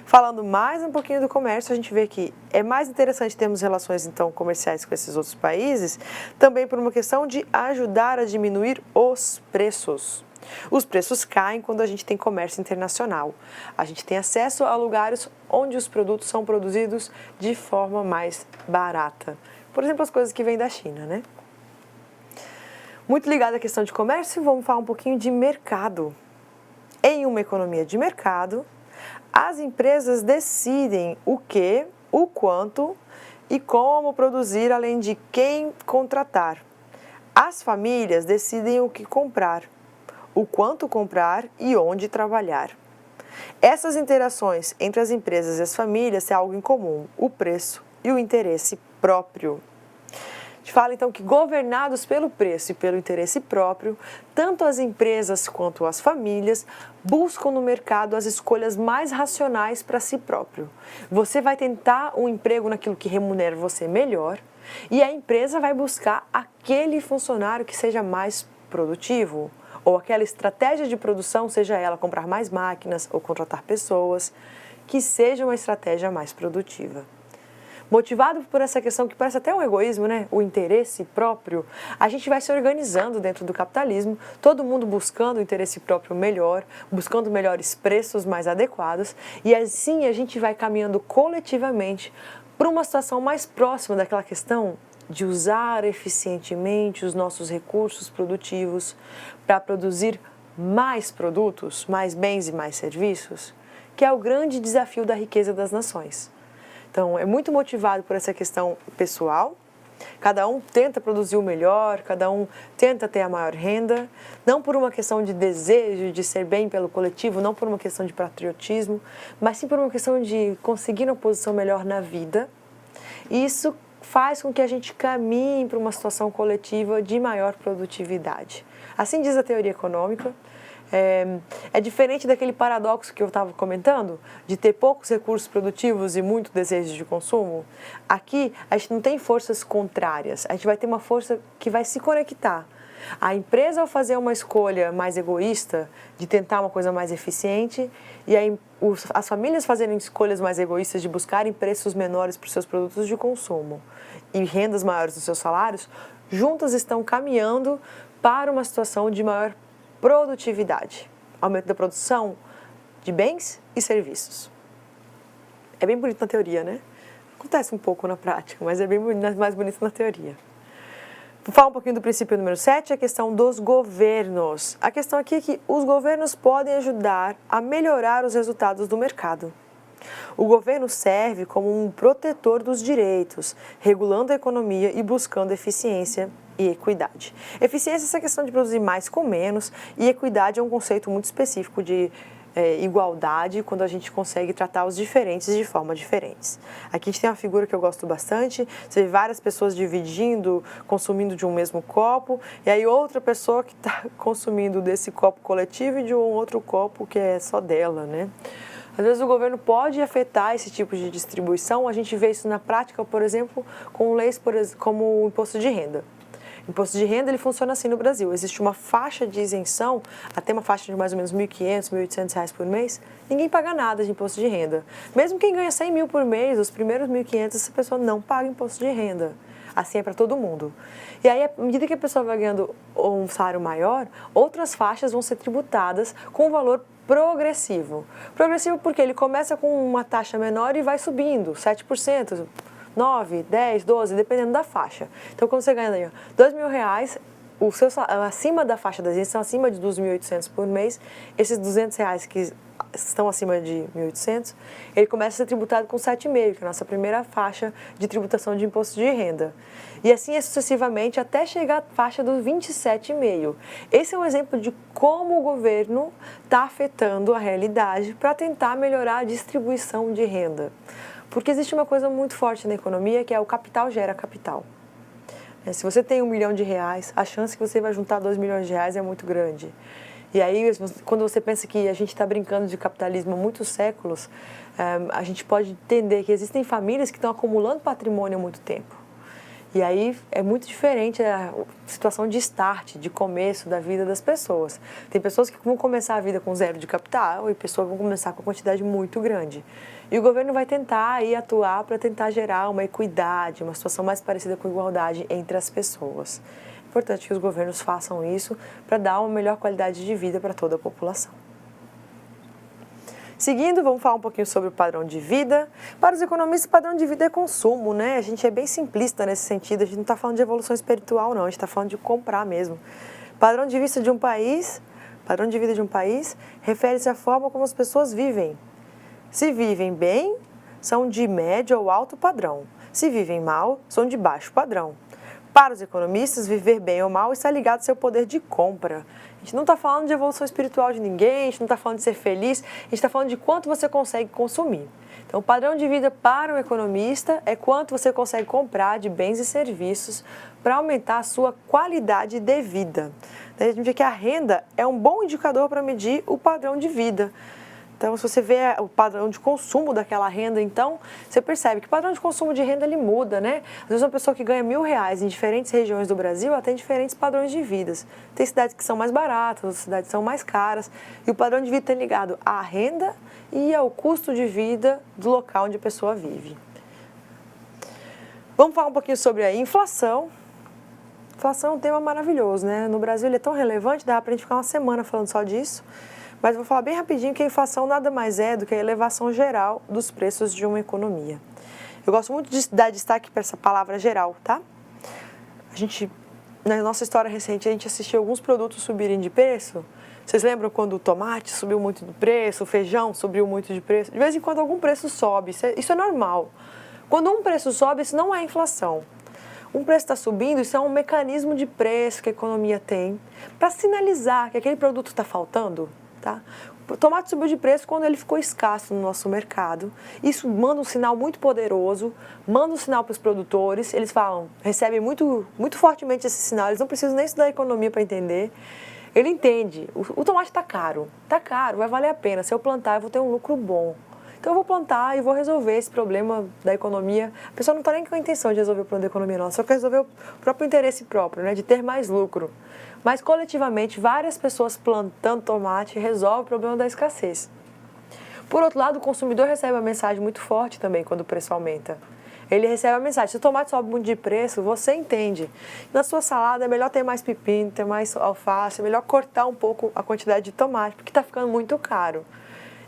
Falando mais um pouquinho do comércio, a gente vê que é mais interessante termos relações então comerciais com esses outros países, também por uma questão de ajudar a diminuir os preços. Os preços caem quando a gente tem comércio internacional. A gente tem acesso a lugares onde os produtos são produzidos de forma mais barata. Por exemplo, as coisas que vêm da China, né? Muito ligado à questão de comércio, vamos falar um pouquinho de mercado. Em uma economia de mercado, as empresas decidem o que, o quanto e como produzir, além de quem contratar. As famílias decidem o que comprar, o quanto comprar e onde trabalhar. Essas interações entre as empresas e as famílias têm algo em comum, o preço e o interesse próprio. A gente fala então que governados pelo preço e pelo interesse próprio, tanto as empresas quanto as famílias buscam no mercado as escolhas mais racionais para si próprio. Você vai tentar um emprego naquilo que remunera você melhor e a empresa vai buscar aquele funcionário que seja mais produtivo ou aquela estratégia de produção, seja ela comprar mais máquinas ou contratar pessoas, que seja uma estratégia mais produtiva. Motivado por essa questão que parece até um egoísmo, né? O interesse próprio, a gente vai se organizando dentro do capitalismo, todo mundo buscando o interesse próprio melhor, buscando melhores preços mais adequados, e assim a gente vai caminhando coletivamente para uma situação mais próxima daquela questão de usar eficientemente os nossos recursos produtivos para produzir mais produtos, mais bens e mais serviços, que é o grande desafio da riqueza das nações. Então, é muito motivado por essa questão pessoal, cada um tenta produzir o melhor, cada um tenta ter a maior renda, não por uma questão de desejo de ser bem pelo coletivo, não por uma questão de patriotismo, mas sim por uma questão de conseguir uma posição melhor na vida. E isso faz com que a gente caminhe para uma situação coletiva de maior produtividade. Assim diz a teoria econômica. É diferente daquele paradoxo que eu estava comentando, de ter poucos recursos produtivos e muito desejo de consumo. Aqui, a gente não tem forças contrárias, a gente vai ter uma força que vai se conectar. A empresa, ao fazer uma escolha mais egoísta, de tentar uma coisa mais eficiente, e aí as famílias fazerem escolhas mais egoístas de buscarem preços menores para os seus produtos de consumo e rendas maiores dos seus salários, juntas estão caminhando para uma situação de maior produtividade, aumento da produção de bens e serviços. É bem bonito na teoria, né? Acontece um pouco na prática, mas é bem mais bonito na teoria. Vou falar um pouquinho do princípio número 7, a questão dos governos. A questão aqui é que os governos podem ajudar a melhorar os resultados do mercado. O governo serve como um protetor dos direitos, regulando a economia e buscando eficiência e equidade. Eficiência é essa questão de produzir mais com menos, e equidade é um conceito muito específico de igualdade, quando a gente consegue tratar os diferentes de forma diferentes. Aqui a gente tem uma figura que eu gosto bastante, você vê várias pessoas dividindo, consumindo de um mesmo copo, e aí outra pessoa que está consumindo desse copo coletivo e de um outro copo que é só dela, né? Às vezes o governo pode afetar esse tipo de distribuição, a gente vê isso na prática, por exemplo, com leis como o imposto de renda. O imposto de renda ele funciona assim no Brasil, existe uma faixa de isenção, até uma faixa de mais ou menos R$ 1.500, R$ 1.800 por mês, ninguém paga nada de imposto de renda. Mesmo quem ganha 100 mil por mês, os primeiros 1.500, essa pessoa não paga imposto de renda. Assim é para todo mundo. E aí, à medida que a pessoa vai ganhando um salário maior, outras faixas vão ser tributadas com um valor progressivo. Progressivo porque ele começa com uma taxa menor e vai subindo, 7%, 9, 10, 12, dependendo da faixa. Então, quando você ganha R$ 2.000, o seu salário, acima da faixa da isenção, acima de R$ 2.800 por mês, esses R$ 200 que estão acima de 1.800, ele começa a ser tributado com 7,5, que é a nossa primeira faixa de tributação de imposto de renda. E assim é sucessivamente até chegar à faixa dos 27,5. Esse é um exemplo de como o governo está afetando a realidade para tentar melhorar a distribuição de renda. Porque existe uma coisa muito forte na economia, que é o capital gera capital. Se você tem R$ 1 milhão, a chance que você vai juntar R$ 2 milhões é muito grande. E aí, quando você pensa que a gente está brincando de capitalismo há muitos séculos, a gente pode entender que existem famílias que estão acumulando patrimônio há muito tempo. E aí é muito diferente a situação de start, de começo da vida das pessoas. Tem pessoas que vão começar a vida com zero de capital e pessoas que vão começar com uma quantidade muito grande. E o governo vai tentar aí atuar para tentar gerar uma equidade, uma situação mais parecida com igualdade entre as pessoas. É importante que os governos façam isso para dar uma melhor qualidade de vida para toda a população. Seguindo, vamos falar um pouquinho sobre o padrão de vida. Para os economistas, o padrão de vida é consumo, né? A gente é bem simplista nesse sentido, a gente não está falando de evolução espiritual, não, a gente está falando de comprar mesmo. Padrão de vida de um país refere-se à forma como as pessoas vivem. Se vivem bem, são de médio ou alto padrão. Se vivem mal, são de baixo padrão. Para os economistas, viver bem ou mal está ligado ao seu poder de compra. A gente não está falando de evolução espiritual de ninguém, a gente não está falando de ser feliz, a gente está falando de quanto você consegue consumir. Então, o padrão de vida para um economista é quanto você consegue comprar de bens e serviços para aumentar a sua qualidade de vida. A gente vê que a renda é um bom indicador para medir o padrão de vida. Então, se você vê o padrão de consumo daquela renda, então, você percebe que o padrão de consumo de renda, ele muda, né? Às vezes, uma pessoa que ganha R$ 1.000 em diferentes regiões do Brasil, ela tem diferentes padrões de vidas. Tem cidades que são mais baratas, outras cidades que são mais caras. E o padrão de vida está ligado à renda e ao custo de vida do local onde a pessoa vive. Vamos falar um pouquinho sobre a inflação. Inflação é um tema maravilhoso, né? No Brasil ele é tão relevante, dá pra gente ficar uma semana falando só disso. Mas eu vou falar bem rapidinho que a inflação nada mais é do que a elevação geral dos preços de uma economia. Eu gosto muito de dar destaque para essa palavra geral, tá? Na nossa história recente, a gente assistiu alguns produtos subirem de preço. Vocês lembram quando o tomate subiu muito de preço, o feijão subiu muito de preço? De vez em quando algum preço sobe, isso é normal. Quando um preço sobe, isso não é inflação. Um preço está subindo, isso é um mecanismo de preço que a economia tem para sinalizar que aquele produto está faltando, tá? O tomate subiu de preço quando ele ficou escasso no nosso mercado. Isso manda um sinal muito poderoso, manda um sinal para os produtores. Eles falam, recebem muito fortemente esse sinal, eles não precisam nem estudar economia para entender. Ele entende, o tomate está caro, vai valer a pena. Se eu plantar, eu vou ter um lucro bom. Então eu vou plantar e vou resolver esse problema da economia. A pessoa não está nem com a intenção de resolver o problema da economia, não. Só quer resolver o próprio interesse próprio, né? De ter mais lucro. Mas coletivamente, várias pessoas plantando tomate resolvem o problema da escassez. Por outro lado, o consumidor recebe uma mensagem muito forte também quando o preço aumenta. Ele recebe a mensagem, se o tomate sobe muito de preço, você entende. Na sua salada é melhor ter mais pepino, ter mais alface, é melhor cortar um pouco a quantidade de tomate, porque está ficando muito caro.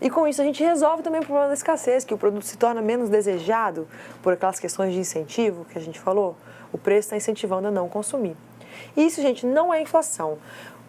E com isso a gente resolve também o problema da escassez, que o produto se torna menos desejado por aquelas questões de incentivo que a gente falou. O preço está incentivando a não consumir. E isso, gente, não é inflação.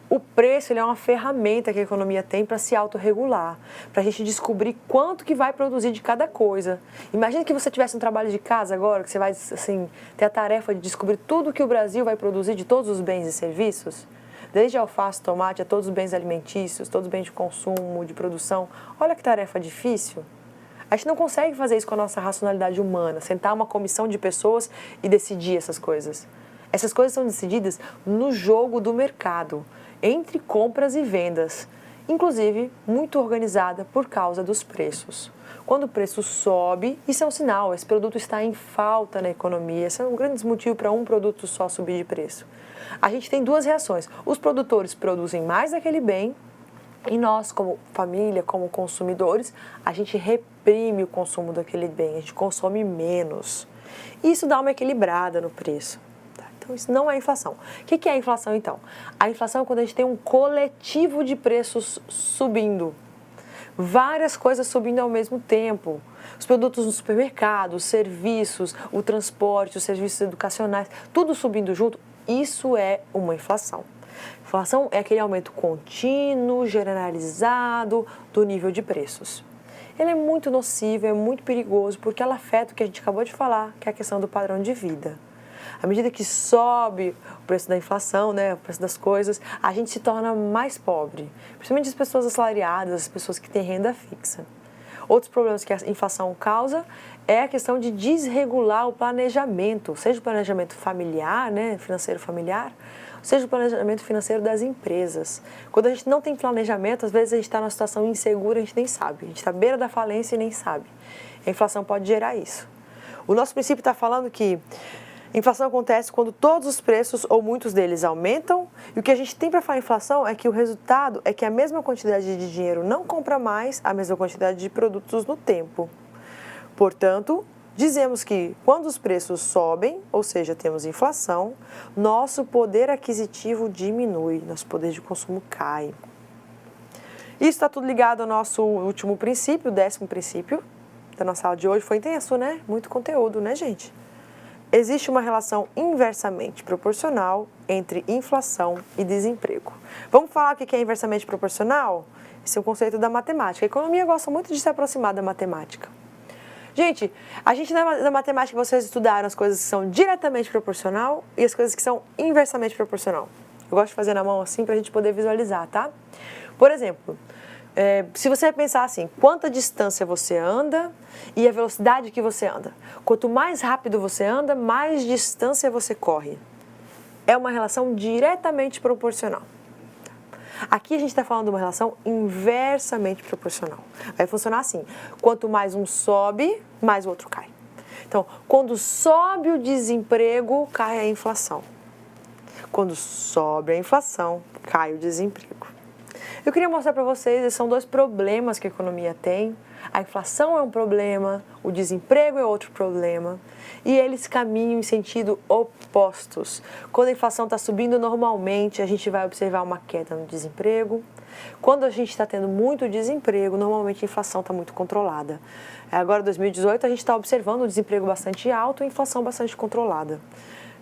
O preço ele é uma ferramenta que a economia tem para se autorregular, para a gente descobrir quanto que vai produzir de cada coisa. Imagina que você tivesse um trabalho de casa agora, que você vai assim, ter a tarefa de descobrir tudo que o Brasil vai produzir de todos os bens e serviços. Desde alface, tomate, a todos os bens alimentícios, todos os bens de consumo, de produção. Olha que tarefa difícil. A gente não consegue fazer isso com a nossa racionalidade humana, sentar uma comissão de pessoas e decidir essas coisas. Essas coisas são decididas no jogo do mercado, entre compras e vendas, inclusive muito organizada por causa dos preços. Quando o preço sobe, isso é um sinal, esse produto está em falta na economia, esse é um grande motivo para um produto só subir de preço. A gente tem duas reações. Os produtores produzem mais daquele bem e nós, como família, como consumidores, a gente reprime o consumo daquele bem, a gente consome menos. Isso dá uma equilibrada no preço. Tá? Então, isso não é inflação. O que é a inflação, então? A inflação é quando a gente tem um coletivo de preços subindo. Várias coisas subindo ao mesmo tempo. Os produtos no supermercado, os serviços, o transporte, os serviços educacionais, tudo subindo junto. Isso é uma inflação. Inflação é aquele aumento contínuo, generalizado do nível de preços. Ele é muito nocivo, é muito perigoso, porque ela afeta o que a gente acabou de falar, que é a questão do padrão de vida. À medida que sobe o preço da inflação, né, o preço das coisas, a gente se torna mais pobre, principalmente as pessoas assalariadas, as pessoas que têm renda fixa. Outros problemas que a inflação causa é a questão de desregular o planejamento, seja o planejamento familiar, né, financeiro familiar, seja o planejamento financeiro das empresas. Quando a gente não tem planejamento, às vezes a gente está numa situação insegura, a gente nem sabe. A gente está à beira da falência e nem sabe. A inflação pode gerar isso. O nosso princípio está falando que a inflação acontece quando todos os preços ou muitos deles aumentam, e o que a gente tem para falar em inflação é que o resultado é que a mesma quantidade de dinheiro não compra mais a mesma quantidade de produtos no tempo. Portanto, dizemos que quando os preços sobem, ou seja, temos inflação, nosso poder aquisitivo diminui, nosso poder de consumo cai. Isso está tudo ligado ao nosso último princípio, o 10º princípio da nossa aula de hoje. Foi intenso, né? Muito conteúdo, né, gente? Existe uma relação inversamente proporcional entre inflação e desemprego. Vamos falar o que é inversamente proporcional? Esse é um conceito da matemática. A economia gosta muito de se aproximar da matemática. Gente, na matemática vocês estudaram as coisas que são diretamente proporcional e as coisas que são inversamente proporcional. Eu gosto de fazer na mão assim para a gente poder visualizar, tá? Por exemplo, se você pensar assim, quanta distância você anda e a velocidade que você anda. Quanto mais rápido você anda, mais distância você corre. É uma relação diretamente proporcional. Aqui a gente está falando de uma relação inversamente proporcional. Vai funcionar assim, quanto mais um sobe, mais o outro cai. Então, quando sobe o desemprego, cai a inflação. Quando sobe a inflação, cai o desemprego. Eu queria mostrar para vocês, esses são dois problemas que a economia tem. A inflação é um problema, o desemprego é outro problema. E eles caminham em sentido opostos. Quando a inflação está subindo, normalmente a gente vai observar uma queda no desemprego. Quando a gente está tendo muito desemprego, normalmente a inflação está muito controlada. Agora, em 2018, a gente está observando o desemprego bastante alto e a inflação bastante controlada.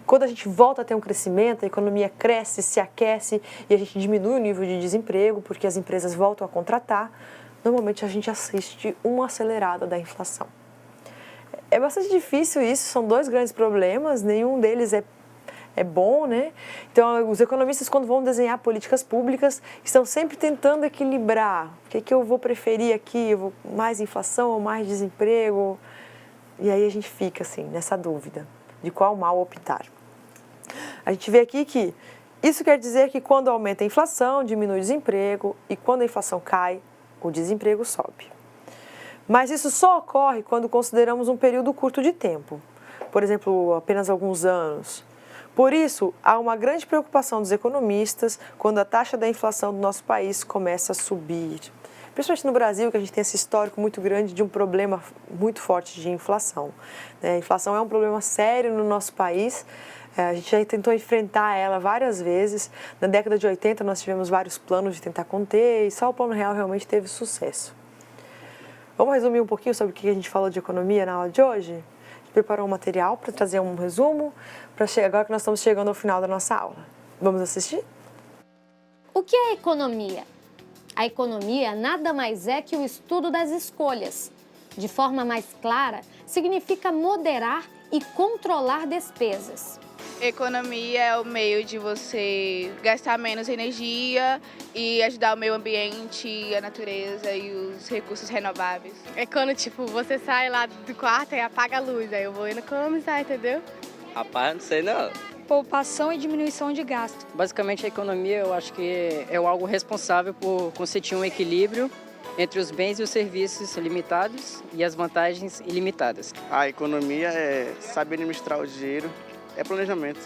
Quando a gente volta a ter um crescimento, a economia cresce, se aquece e a gente diminui o nível de desemprego, porque as empresas voltam a contratar, normalmente a gente assiste uma acelerada da inflação. É bastante difícil isso, são dois grandes problemas, nenhum deles é bom, né? Então, os economistas, quando vão desenhar políticas públicas, estão sempre tentando equilibrar. O que eu vou preferir aqui? Eu vou mais inflação ou mais desemprego? E aí a gente fica, assim, nessa dúvida de qual mal optar. A gente vê aqui que isso quer dizer que quando aumenta a inflação, diminui o desemprego, e quando a inflação cai, o desemprego sobe. Mas isso só ocorre quando consideramos um período curto de tempo, por exemplo, apenas alguns anos. Por isso, há uma grande preocupação dos economistas quando a taxa da inflação do nosso país começa a subir. Principalmente no Brasil, que a gente tem esse histórico muito grande de um problema muito forte de inflação. A inflação é um problema sério no nosso país. A gente já tentou enfrentar ela várias vezes. Na década de 80, nós tivemos vários planos de tentar conter e só o Plano Real realmente teve sucesso. Vamos resumir um pouquinho sobre o que a gente falou de economia na aula de hoje? A gente preparou um material para trazer um resumo, agora que nós estamos chegando ao final da nossa aula. Vamos assistir? O que é economia? A economia nada mais é que o estudo das escolhas. De forma mais clara, significa moderar e controlar despesas. Economia é o meio de você gastar menos energia e ajudar o meio ambiente, a natureza e os recursos renováveis. É quando, tipo, você sai lá do quarto e apaga a luz, aí eu vou economizar, entendeu? Rapaz, não sei não. Poupação e diminuição de gasto. Basicamente, a economia, eu acho que é algo responsável por conseguir um equilíbrio entre os bens e os serviços limitados e as vantagens ilimitadas. A economia é saber administrar o dinheiro, é planejamento.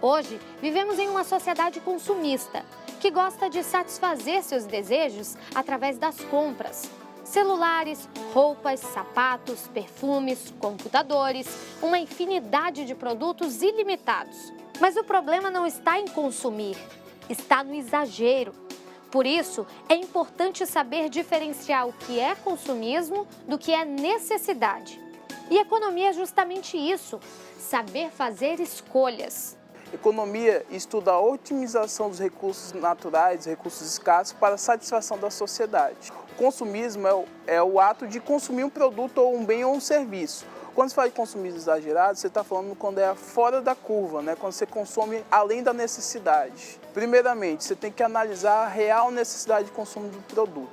Hoje, vivemos em uma sociedade consumista, que gosta de satisfazer seus desejos através das compras. Celulares, roupas, sapatos, perfumes, computadores, uma infinidade de produtos ilimitados. Mas o problema não está em consumir, está no exagero. Por isso, é importante saber diferenciar o que é consumismo do que é necessidade. E economia é justamente isso, saber fazer escolhas. Economia estuda a otimização dos recursos naturais, recursos escassos para a satisfação da sociedade. O consumismo é o ato de consumir um produto ou um bem ou um serviço. Quando você fala de consumismo exagerado, você está falando quando é fora da curva, né? Quando você consome além da necessidade. Primeiramente, você tem que analisar a real necessidade de consumo do produto.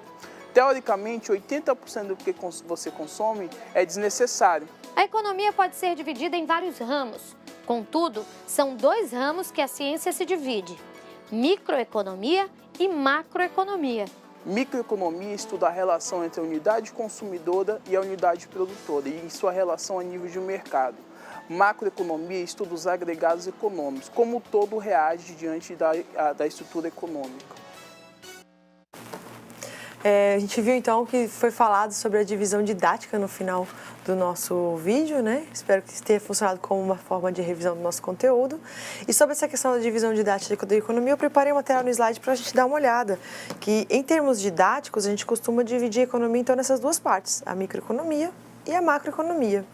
Teoricamente, 80% do que você consome é desnecessário. A economia pode ser dividida em vários ramos. Contudo, são dois ramos que a ciência se divide: microeconomia e macroeconomia. Microeconomia estuda a relação entre a unidade consumidora e a unidade produtora e sua relação a nível de mercado. Macroeconomia estuda os agregados econômicos, como o todo reage diante da estrutura econômica. A gente viu então que foi falado sobre a divisão didática no final do nosso vídeo, né? Espero que tenha funcionado como uma forma de revisão do nosso conteúdo. E sobre essa questão da divisão didática da economia, eu preparei um material no slide para a gente dar uma olhada. Que em termos didáticos, a gente costuma dividir a economia então nessas duas partes, a microeconomia e a macroeconomia.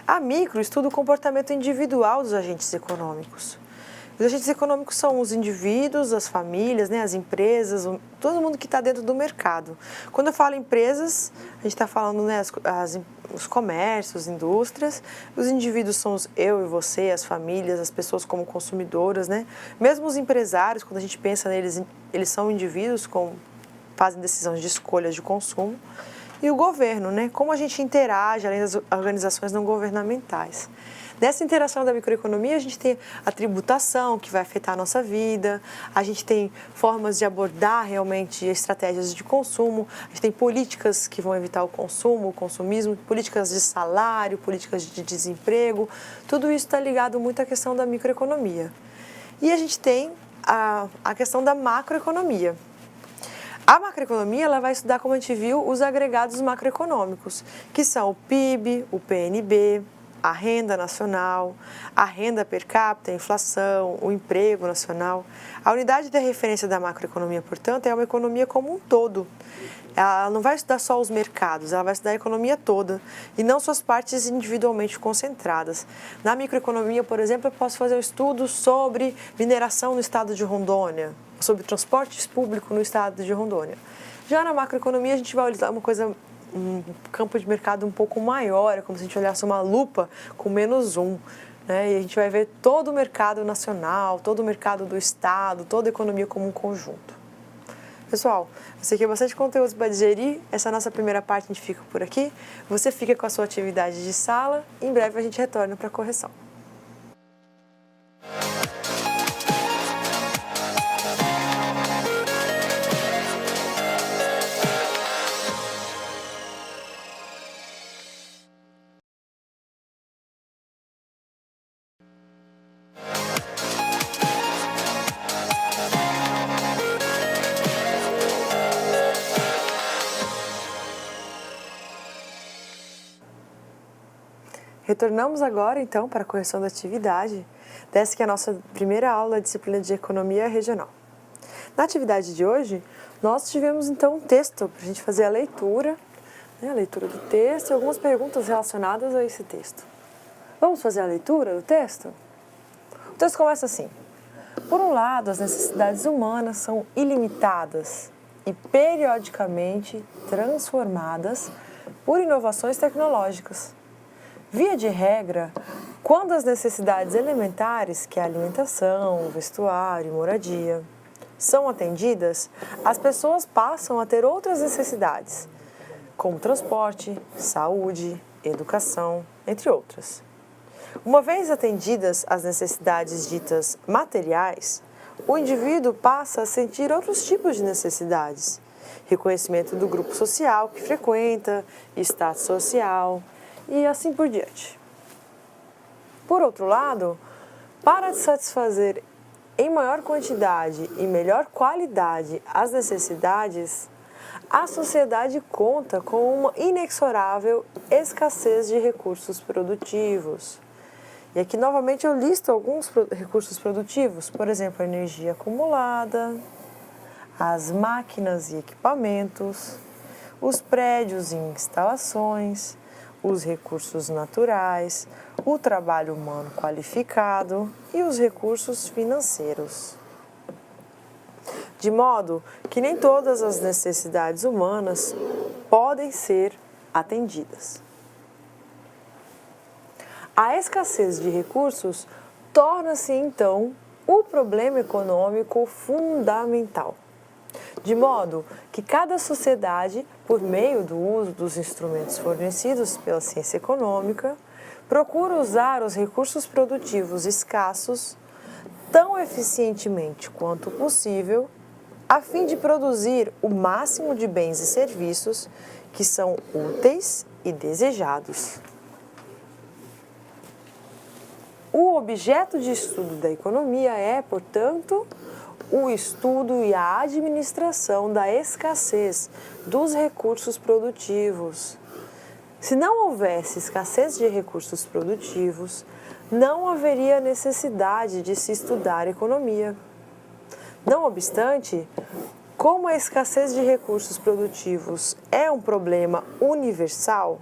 A micro estuda o comportamento individual dos agentes econômicos. Os agentes econômicos são os indivíduos, as famílias, né, as empresas, todo mundo que está dentro do mercado. Quando eu falo empresas, a gente está falando, né, os comércios, indústrias. Os indivíduos são eu e você, as famílias, as pessoas como consumidoras, né? Mesmo os empresários, quando a gente pensa neles, eles são indivíduos que fazem decisões de escolhas de consumo. E o governo, né? Como a gente interage além das organizações não governamentais. Nessa interação da microeconomia, a gente tem a tributação, que vai afetar a nossa vida, a gente tem formas de abordar realmente estratégias de consumo, a gente tem políticas que vão evitar o consumo, o consumismo, políticas de salário, políticas de desemprego, tudo isso está ligado muito à questão da microeconomia. E a gente tem a questão da macroeconomia. A macroeconomia ela vai estudar, como a gente viu, os agregados macroeconômicos, que são o PIB, o PNB, a renda nacional, a renda per capita, a inflação, o emprego nacional. A unidade de referência da macroeconomia, portanto, é uma economia como um todo. Ela não vai estudar só os mercados, ela vai estudar a economia toda e não suas partes individualmente concentradas. Na microeconomia, por exemplo, eu posso fazer um estudo sobre mineração no estado de Rondônia, sobre transportes públicos no estado de Rondônia. Já na macroeconomia, a gente vai olhar um campo de mercado um pouco maior, é como se a gente olhasse uma lupa com -1. Né? E a gente vai ver todo o mercado nacional, todo o mercado do estado, toda a economia como um conjunto. Pessoal, você quer bastante conteúdo para digerir, essa nossa primeira parte a gente fica por aqui. Você fica com a sua atividade de sala, em breve a gente retorna para a correção. Retornamos agora, então, para a correção da atividade, dessa que é a nossa primeira aula da disciplina de Economia Regional. Na atividade de hoje, nós tivemos, então, um texto para a gente fazer a leitura do texto e algumas perguntas relacionadas a esse texto. Vamos fazer a leitura do texto? O texto começa assim. Por um lado, as necessidades humanas são ilimitadas e periodicamente transformadas por inovações tecnológicas. Via de regra, quando as necessidades elementares, que é a alimentação, vestuário, moradia, são atendidas, as pessoas passam a ter outras necessidades, como transporte, saúde, educação, entre outras. Uma vez atendidas as necessidades ditas materiais, o indivíduo passa a sentir outros tipos de necessidades, reconhecimento do grupo social que frequenta, status social, e assim por diante. Por outro lado, para satisfazer em maior quantidade e melhor qualidade as necessidades, a sociedade conta com uma inexorável escassez de recursos produtivos. E aqui novamente eu listo alguns recursos produtivos, por exemplo, a energia acumulada, as máquinas e equipamentos, os prédios e instalações, os recursos naturais, o trabalho humano qualificado e os recursos financeiros. De modo que nem todas as necessidades humanas podem ser atendidas. A escassez de recursos torna-se, então, o problema econômico fundamental. De modo que cada sociedade, por meio do uso dos instrumentos fornecidos pela ciência econômica, procura usar os recursos produtivos escassos tão eficientemente quanto possível, a fim de produzir o máximo de bens e serviços que são úteis e desejados. O objeto de estudo da economia é, portanto, o estudo e a administração da escassez dos recursos produtivos. Se não houvesse escassez de recursos produtivos, não haveria necessidade de se estudar economia. Não obstante, como a escassez de recursos produtivos é um problema universal,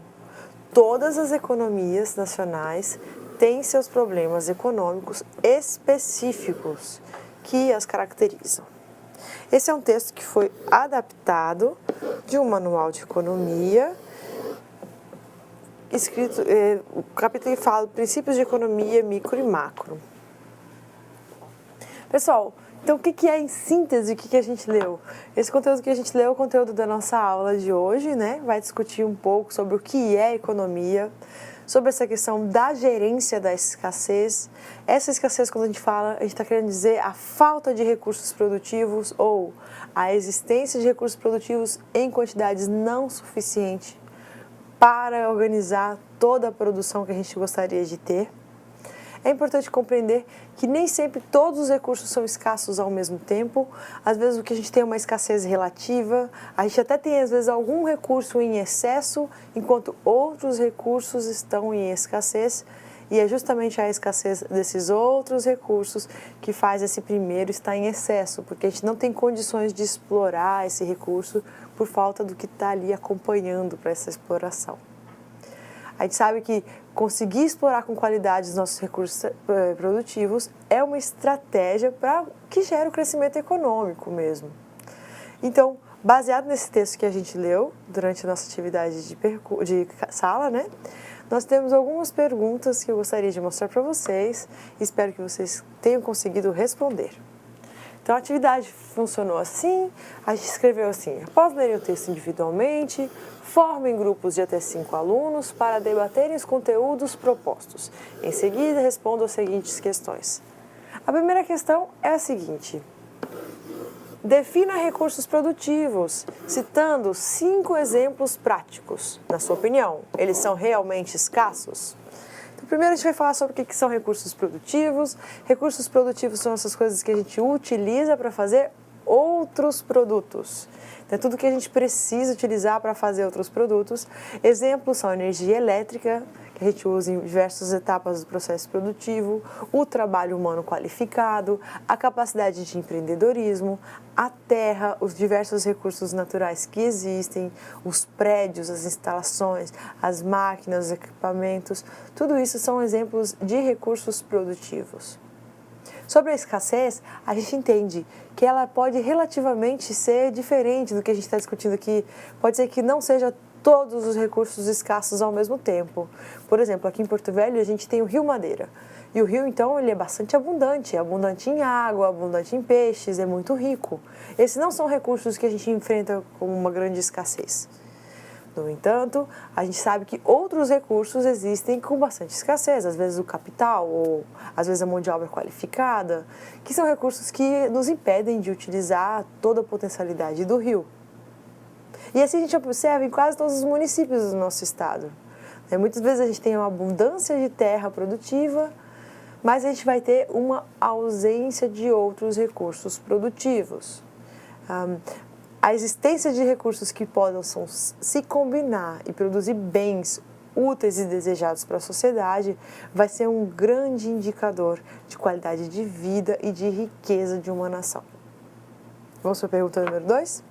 todas as economias nacionais têm seus problemas econômicos específicos que as caracterizam. Esse é um texto que foi adaptado de um manual de economia, escrito, o capítulo fala de princípios de economia micro e macro. Pessoal, então o que é em síntese o que a gente leu? Esse conteúdo que a gente leu é o conteúdo da nossa aula de hoje, né? Vai discutir um pouco sobre o que é economia, sobre essa questão da gerência da escassez. Essa escassez, quando a gente fala, a gente está querendo dizer a falta de recursos produtivos ou a existência de recursos produtivos em quantidades não suficientes para organizar toda a produção que a gente gostaria de ter. é importante compreender que nem sempre todos os recursos são escassos ao mesmo tempo. Às vezes o que a gente tem é uma escassez relativa, a gente até tem às vezes algum recurso em excesso, enquanto outros recursos estão em escassez. E é justamente a escassez desses outros recursos que faz esse primeiro estar em excesso, porque a gente não tem condições de explorar esse recurso por falta do que está ali acompanhando para essa exploração. A gente sabe que conseguir explorar com qualidade os nossos recursos produtivos é uma estratégia para que gere o crescimento econômico mesmo. Então, baseado nesse texto que a gente leu durante a nossa atividade de sala, né? Nós temos algumas perguntas que eu gostaria de mostrar para vocês e espero que vocês tenham conseguido responder. Então, a atividade funcionou assim, a gente escreveu assim: após lerem o texto individualmente, formem grupos de até 5 alunos para debaterem os conteúdos propostos. Em seguida, respondam as seguintes questões. A primeira questão é a seguinte: defina recursos produtivos, citando 5 exemplos práticos. Na sua opinião, eles são realmente escassos? Então, primeiro a gente vai falar sobre o que são recursos produtivos. Recursos produtivos são essas coisas que a gente utiliza para fazer outros produtos. Então, é tudo que a gente precisa utilizar para fazer outros produtos. Exemplos são a energia elétrica, que a gente usa em diversas etapas do processo produtivo, o trabalho humano qualificado, a capacidade de empreendedorismo, a terra, os diversos recursos naturais que existem, os prédios, as instalações, as máquinas, os equipamentos, tudo isso são exemplos de recursos produtivos. Sobre a escassez, a gente entende que ela pode relativamente ser diferente do que a gente está discutindo aqui. Pode ser que não seja todos os recursos escassos ao mesmo tempo. Por exemplo, aqui em Porto Velho a gente tem o Rio Madeira. E o rio, então, ele é bastante abundante. É abundante em água, abundante em peixes, é muito rico. Esses não são recursos que a gente enfrenta com uma grande escassez. No entanto, a gente sabe que outros recursos existem com bastante escassez, às vezes o capital ou às vezes a mão de obra qualificada, que são recursos que nos impedem de utilizar toda a potencialidade do rio. E assim a gente observa em quase todos os municípios do nosso estado. Muitas vezes a gente tem uma abundância de terra produtiva, mas a gente vai ter uma ausência de outros recursos produtivos. A existência de recursos que possam se combinar e produzir bens úteis e desejados para a sociedade vai ser um grande indicador de qualidade de vida e de riqueza de uma nação. Vamos para a pergunta número 2?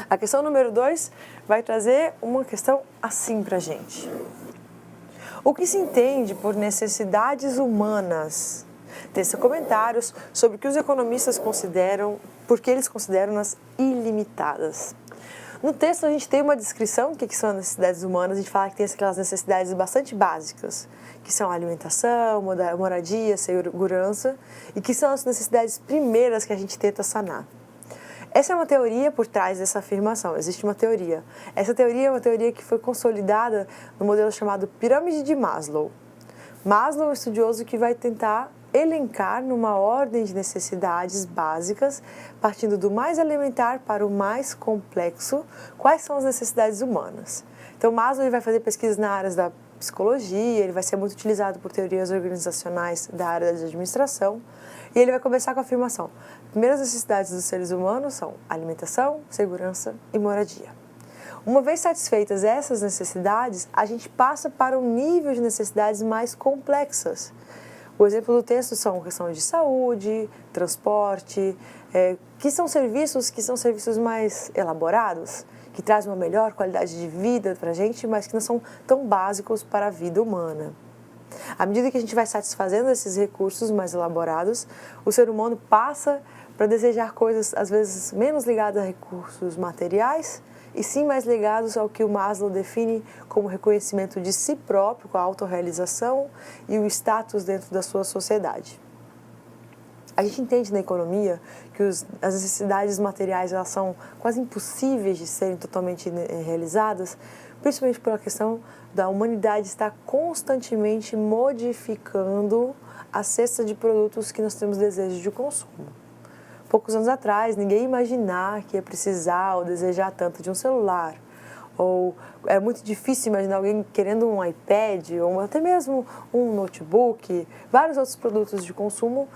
A questão número 2 vai trazer uma questão assim para a gente. O que se entende por necessidades humanas? Teça comentários sobre o que os economistas consideram, porque eles consideram-nas ilimitadas. No texto a gente tem uma descrição do que são as necessidades humanas, a gente fala que tem aquelas necessidades bastante básicas, que são alimentação, moradia, segurança, e que são as necessidades primeiras que a gente tenta sanar. Essa é uma teoria por trás dessa afirmação, existe uma teoria. Essa teoria é uma teoria que foi consolidada no modelo chamado Pirâmide de Maslow. Maslow é um estudioso que vai tentar elencar numa ordem de necessidades básicas, partindo do mais elementar para o mais complexo, quais são as necessidades humanas. Então, Maslow vai fazer pesquisas na área da psicologia, ele vai ser muito utilizado por teorias organizacionais da área da administração, e ele vai começar com a afirmação: as primeiras necessidades dos seres humanos são alimentação, segurança e moradia. Uma vez satisfeitas essas necessidades, a gente passa para um nível de necessidades mais complexas. O exemplo do texto são questões de saúde, transporte, que são serviços mais elaborados, que trazem uma melhor qualidade de vida para a gente, mas que não são tão básicos para a vida humana. À medida que a gente vai satisfazendo esses recursos mais elaborados, o ser humano passa para desejar coisas, às vezes, menos ligadas a recursos materiais, e sim mais ligados ao que o Maslow define como reconhecimento de si próprio, com a autorrealização e o status dentro da sua sociedade. A gente entende na economia que as necessidades materiais elas são quase impossíveis de serem totalmente realizadas, principalmente pela questão da humanidade estar constantemente modificando a cesta de produtos que nós temos desejo de consumo. Poucos anos atrás, ninguém ia imaginar que ia precisar ou desejar tanto de um celular, ou é muito difícil imaginar alguém querendo um iPad ou até mesmo um notebook, vários outros produtos de consumo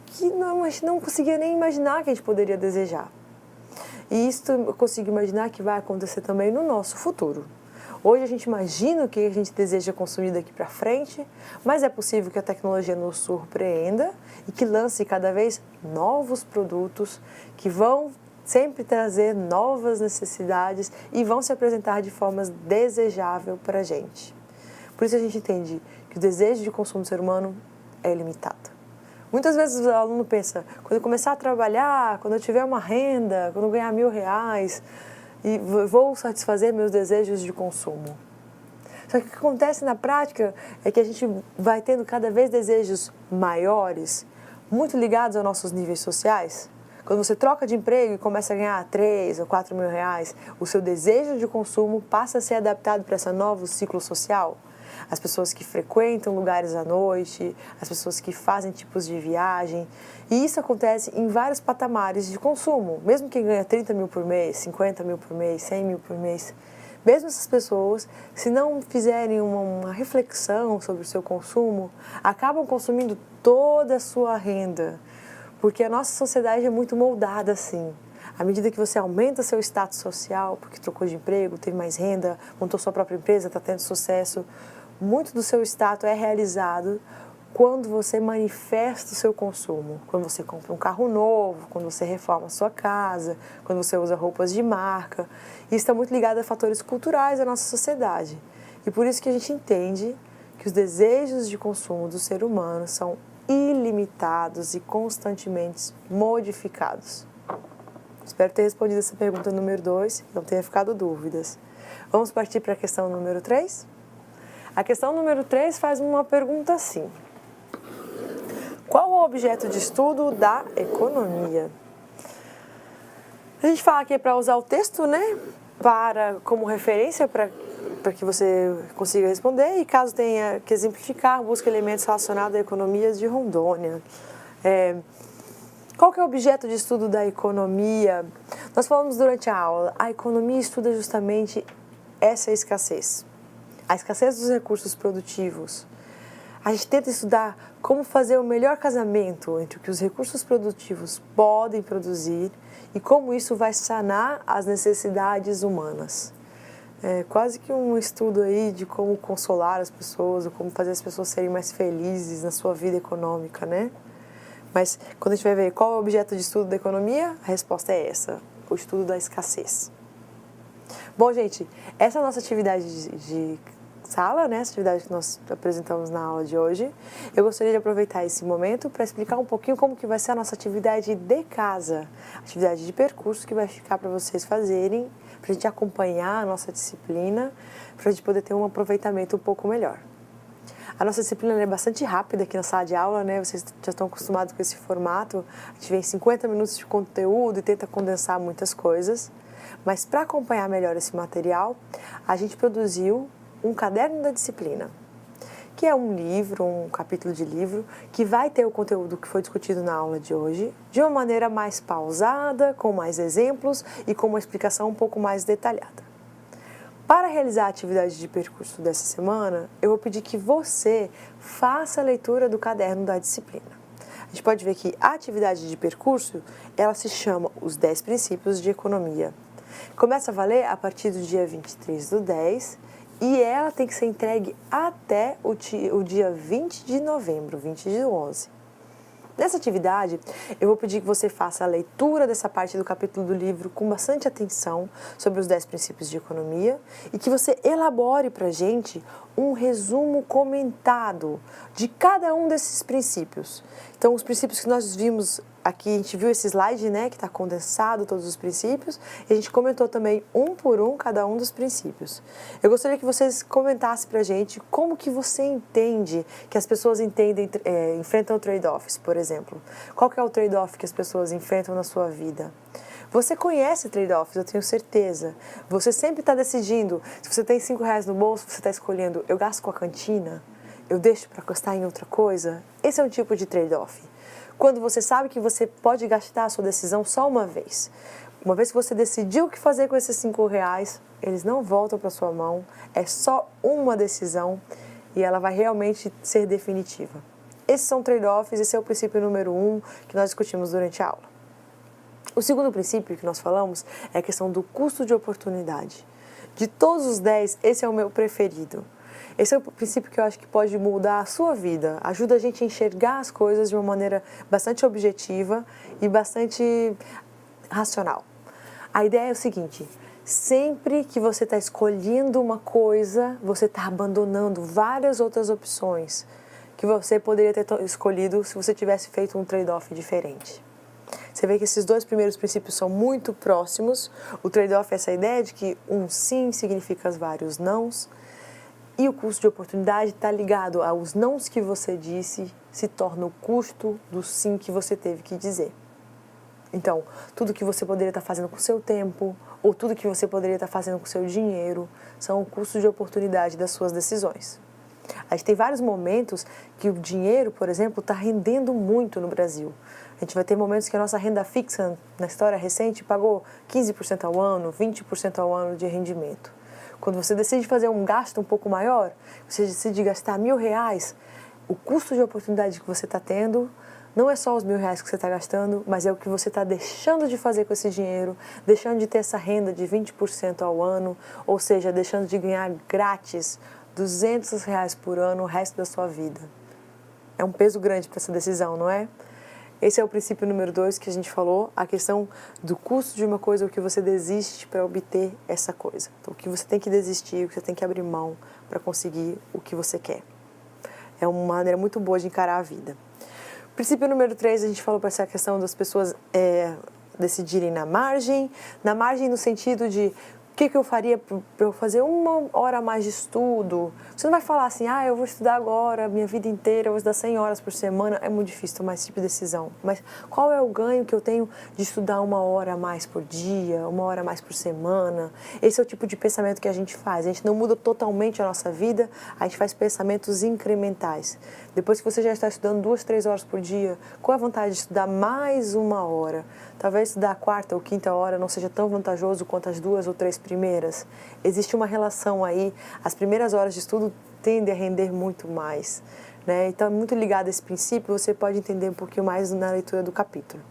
que a gente não conseguia nem imaginar que a gente poderia desejar. E isso eu consigo imaginar que vai acontecer também no nosso futuro. Hoje a gente imagina o que a gente deseja consumir daqui para frente, mas é possível que a tecnologia nos surpreenda e que lance cada vez novos produtos que vão sempre trazer novas necessidades e vão se apresentar de formas desejáveis para a gente. Por isso a gente entende que o desejo de consumo do ser humano é ilimitado. Muitas vezes o aluno pensa, quando eu começar a trabalhar, quando eu tiver uma renda, quando eu ganhar R$1.000, e vou satisfazer meus desejos de consumo. Só que o que acontece na prática é que a gente vai tendo cada vez desejos maiores, muito ligados aos nossos níveis sociais. Quando você troca de emprego e começa a ganhar R$3.000 ou R$4.000, o seu desejo de consumo passa a ser adaptado para esse novo ciclo social. As pessoas que frequentam lugares à noite, as pessoas que fazem tipos de viagem. E isso acontece em vários patamares de consumo. Mesmo quem ganha 30 mil por mês, 50 mil por mês, 100 mil por mês, mesmo essas pessoas, se não fizerem uma reflexão sobre o seu consumo, acabam consumindo toda a sua renda. Porque a nossa sociedade é muito moldada assim. À medida que você aumenta seu status social, porque trocou de emprego, teve mais renda, montou sua própria empresa, está tendo sucesso, muito do seu status é realizado quando você manifesta o seu consumo. Quando você compra um carro novo, quando você reforma a sua casa, quando você usa roupas de marca. Isso está muito ligado a fatores culturais da nossa sociedade. E por isso que a gente entende que os desejos de consumo do ser humano são ilimitados e constantemente modificados. Espero ter respondido essa pergunta número 2, não tenha ficado dúvidas. Vamos partir para a questão número 3? A questão número 3 faz uma pergunta assim. Qual o objeto de estudo da economia? A gente fala aqui para usar o texto, né? Como referência para que você consiga responder, e caso tenha que exemplificar, busca elementos relacionados à economia de Rondônia. Qual que é o objeto de estudo da economia? Nós falamos durante a aula, a economia estuda justamente essa escassez. A escassez dos recursos produtivos. A gente tenta estudar como fazer o melhor casamento entre o que os recursos produtivos podem produzir e como isso vai sanar as necessidades humanas. É quase que um estudo aí de como consolar as pessoas, ou como fazer as pessoas serem mais felizes na sua vida econômica, né? Mas quando a gente vai ver qual é o objeto de estudo da economia, a resposta é essa, o estudo da escassez. Bom, gente, essa é a nossa atividade de sala, né? Essa atividade que nós apresentamos na aula de hoje. Eu gostaria de aproveitar esse momento para explicar um pouquinho como que vai ser a nossa atividade de casa, atividade de percurso que vai ficar para vocês fazerem, para a gente acompanhar a nossa disciplina, para a gente poder ter um aproveitamento um pouco melhor. A nossa disciplina é bastante rápida aqui na sala de aula, né? Vocês já estão acostumados com esse formato. A gente vem 50 minutos de conteúdo e tenta condensar muitas coisas. Mas para acompanhar melhor esse material, a gente produziu um caderno da disciplina, que é um livro, um capítulo de livro, que vai ter o conteúdo que foi discutido na aula de hoje, de uma maneira mais pausada, com mais exemplos e com uma explicação um pouco mais detalhada. Para realizar a atividade de percurso dessa semana, eu vou pedir que você faça a leitura do caderno da disciplina. A gente pode ver que a atividade de percurso, ela se chama Os 10 Princípios de Economia. Começa a valer a partir do dia 23/10 e ela tem que ser entregue até o dia 20 de novembro, 20/11. Nessa atividade, eu vou pedir que você faça a leitura dessa parte do capítulo do livro com bastante atenção sobre os 10 princípios de economia e que você elabore para a gente um resumo comentado de cada um desses princípios. Então, os princípios que nós vimos aqui, a gente viu esse slide, né, que está condensado todos os princípios, e a gente comentou também um por um cada um dos princípios. Eu gostaria que vocês comentassem para a gente como que você entende que as pessoas enfrentam trade-offs, por exemplo. Qual que é o trade-off que as pessoas enfrentam na sua vida? Você conhece trade-offs, eu tenho certeza. Você sempre está decidindo, se você tem R$5 no bolso, você está escolhendo, eu gasto com a cantina, eu deixo para gastar em outra coisa. Esse é um tipo de trade-off. Quando você sabe que você pode gastar a sua decisão só uma vez. Uma vez que você decidiu o que fazer com esses R$5, eles não voltam para sua mão, é só uma decisão e ela vai realmente ser definitiva. Esses são trade-offs, esse é o princípio número 1 que nós discutimos durante a aula. O segundo princípio que nós falamos é a questão do custo de oportunidade. De todos os 10, esse é o meu preferido. Esse é o princípio que eu acho que pode mudar a sua vida, ajuda a gente a enxergar as coisas de uma maneira bastante objetiva e bastante racional. A ideia é o seguinte: sempre que você está escolhendo uma coisa, você está abandonando várias outras opções que você poderia ter escolhido se você tivesse feito um trade-off diferente. Você vê que esses dois primeiros princípios são muito próximos. O trade-off é essa ideia de que um sim significa vários nãos. E o custo de oportunidade está ligado aos nãos que você disse, se torna o custo do sim que você teve que dizer. Então, tudo que você poderia estar fazendo com o seu tempo, ou tudo que você poderia estar fazendo com o seu dinheiro, são o custo de oportunidade das suas decisões. A gente tem vários momentos que o dinheiro, por exemplo, está rendendo muito no Brasil. A gente vai ter momentos que a nossa renda fixa, na história recente, pagou 15% ao ano, 20% ao ano de rendimento. Quando você decide fazer um gasto um pouco maior, você decide gastar R$1.000, o custo de oportunidade que você está tendo não é só os R$1.000 que você está gastando, mas é o que você está deixando de fazer com esse dinheiro, deixando de ter essa renda de 20% ao ano, ou seja, deixando de ganhar grátis R$200 por ano o resto da sua vida. É um peso grande para essa decisão, não é? Esse é o princípio número 2 que a gente falou, a questão do custo de uma coisa, o que você desiste para obter essa coisa. Então, o que você tem que desistir, o que você tem que abrir mão para conseguir o que você quer. É uma maneira muito boa de encarar a vida. Princípio número 3, a gente falou para essa questão das pessoas decidirem na margem no sentido de o que eu faria para eu fazer 1 hora a mais de estudo. Você não vai falar assim, eu vou estudar agora, minha vida inteira, eu vou estudar 100 horas por semana. É muito difícil tomar esse tipo de decisão. Mas qual é o ganho que eu tenho de estudar 1 hora a mais por dia, 1 hora a mais por semana? Esse é o tipo de pensamento que a gente faz. A gente não muda totalmente a nossa vida, a gente faz pensamentos incrementais. Depois que você já está estudando 2, 3 horas por dia, qual é a vantagem de estudar mais 1 hora? Talvez estudar a 4ª ou 5ª hora não seja tão vantajoso quanto as 2 ou 3 primeiras. Existe uma relação aí. As primeiras horas de estudo tendem a render muito mais, né? Então, muito ligado a esse princípio, você pode entender um pouquinho mais na leitura do capítulo.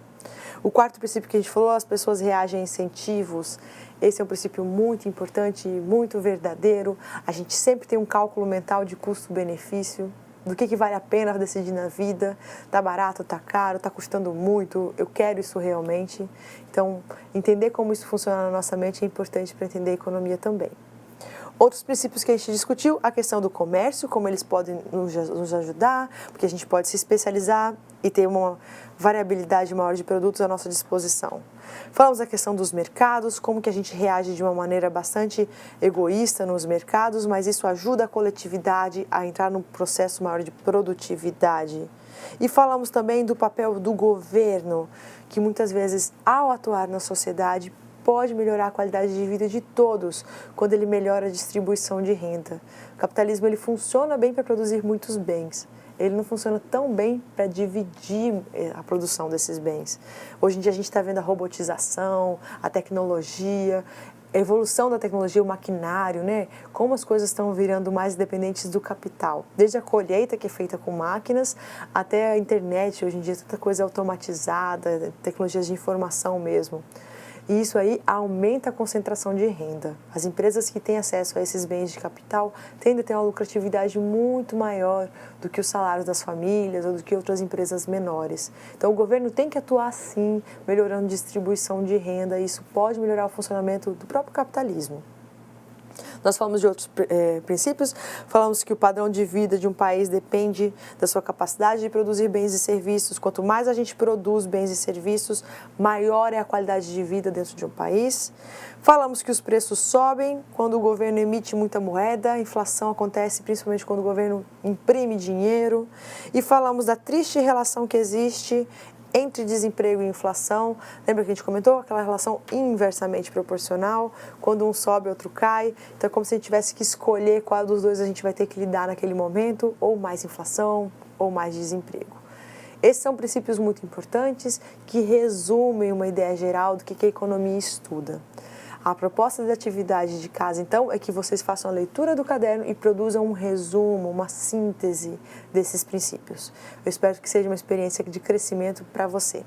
O 4º princípio que a gente falou, as pessoas reagem a incentivos. Esse é um princípio muito importante, muito verdadeiro. A gente sempre tem um cálculo mental de custo-benefício, do que vale a pena decidir na vida, tá barato, tá caro, tá custando muito, eu quero isso realmente. Então, entender como isso funciona na nossa mente é importante para entender a economia também. Outros princípios que a gente discutiu, a questão do comércio, como eles podem nos ajudar, porque a gente pode se especializar e ter uma variabilidade maior de produtos à nossa disposição. Falamos da questão dos mercados, como que a gente reage de uma maneira bastante egoísta nos mercados, mas isso ajuda a coletividade a entrar num processo maior de produtividade. E falamos também do papel do governo, que muitas vezes, ao atuar na sociedade, pode melhorar a qualidade de vida de todos quando ele melhora a distribuição de renda. O capitalismo ele funciona bem para produzir muitos bens. Ele não funciona tão bem para dividir a produção desses bens. Hoje em dia a gente está vendo a robotização, a tecnologia, a evolução da tecnologia, o maquinário, né? Como as coisas estão virando mais dependentes do capital. Desde a colheita, que é feita com máquinas, até a internet, hoje em dia tanta coisa automatizada, tecnologias de informação mesmo. E isso aí aumenta a concentração de renda. As empresas que têm acesso a esses bens de capital tendem a ter uma lucratividade muito maior do que os salários das famílias ou do que outras empresas menores. Então, o governo tem que atuar, sim, melhorando a distribuição de renda, e isso pode melhorar o funcionamento do próprio capitalismo. Nós falamos de outros princípios, falamos que o padrão de vida de um país depende da sua capacidade de produzir bens e serviços. Quanto mais a gente produz bens e serviços, maior é a qualidade de vida dentro de um país. Falamos que os preços sobem quando o governo emite muita moeda, a inflação acontece principalmente quando o governo imprime dinheiro. E falamos da triste relação que existe entre desemprego e inflação. Lembra que a gente comentou? Aquela relação inversamente proporcional, quando um sobe, outro cai. Então é como se a gente tivesse que escolher qual dos dois a gente vai ter que lidar naquele momento, ou mais inflação, ou mais desemprego. Esses são princípios muito importantes que resumem uma ideia geral do que a economia estuda. A proposta da atividade de casa, então, é que vocês façam a leitura do caderno e produzam um resumo, uma síntese desses princípios. Eu espero que seja uma experiência de crescimento para você.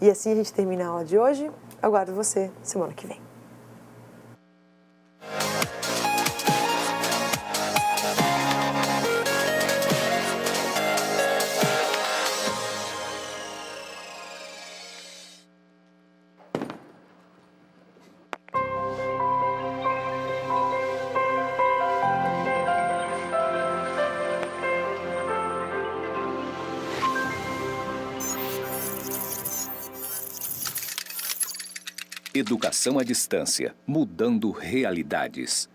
E assim a gente termina a aula de hoje. Aguardo você semana que vem. Educação à distância, mudando realidades.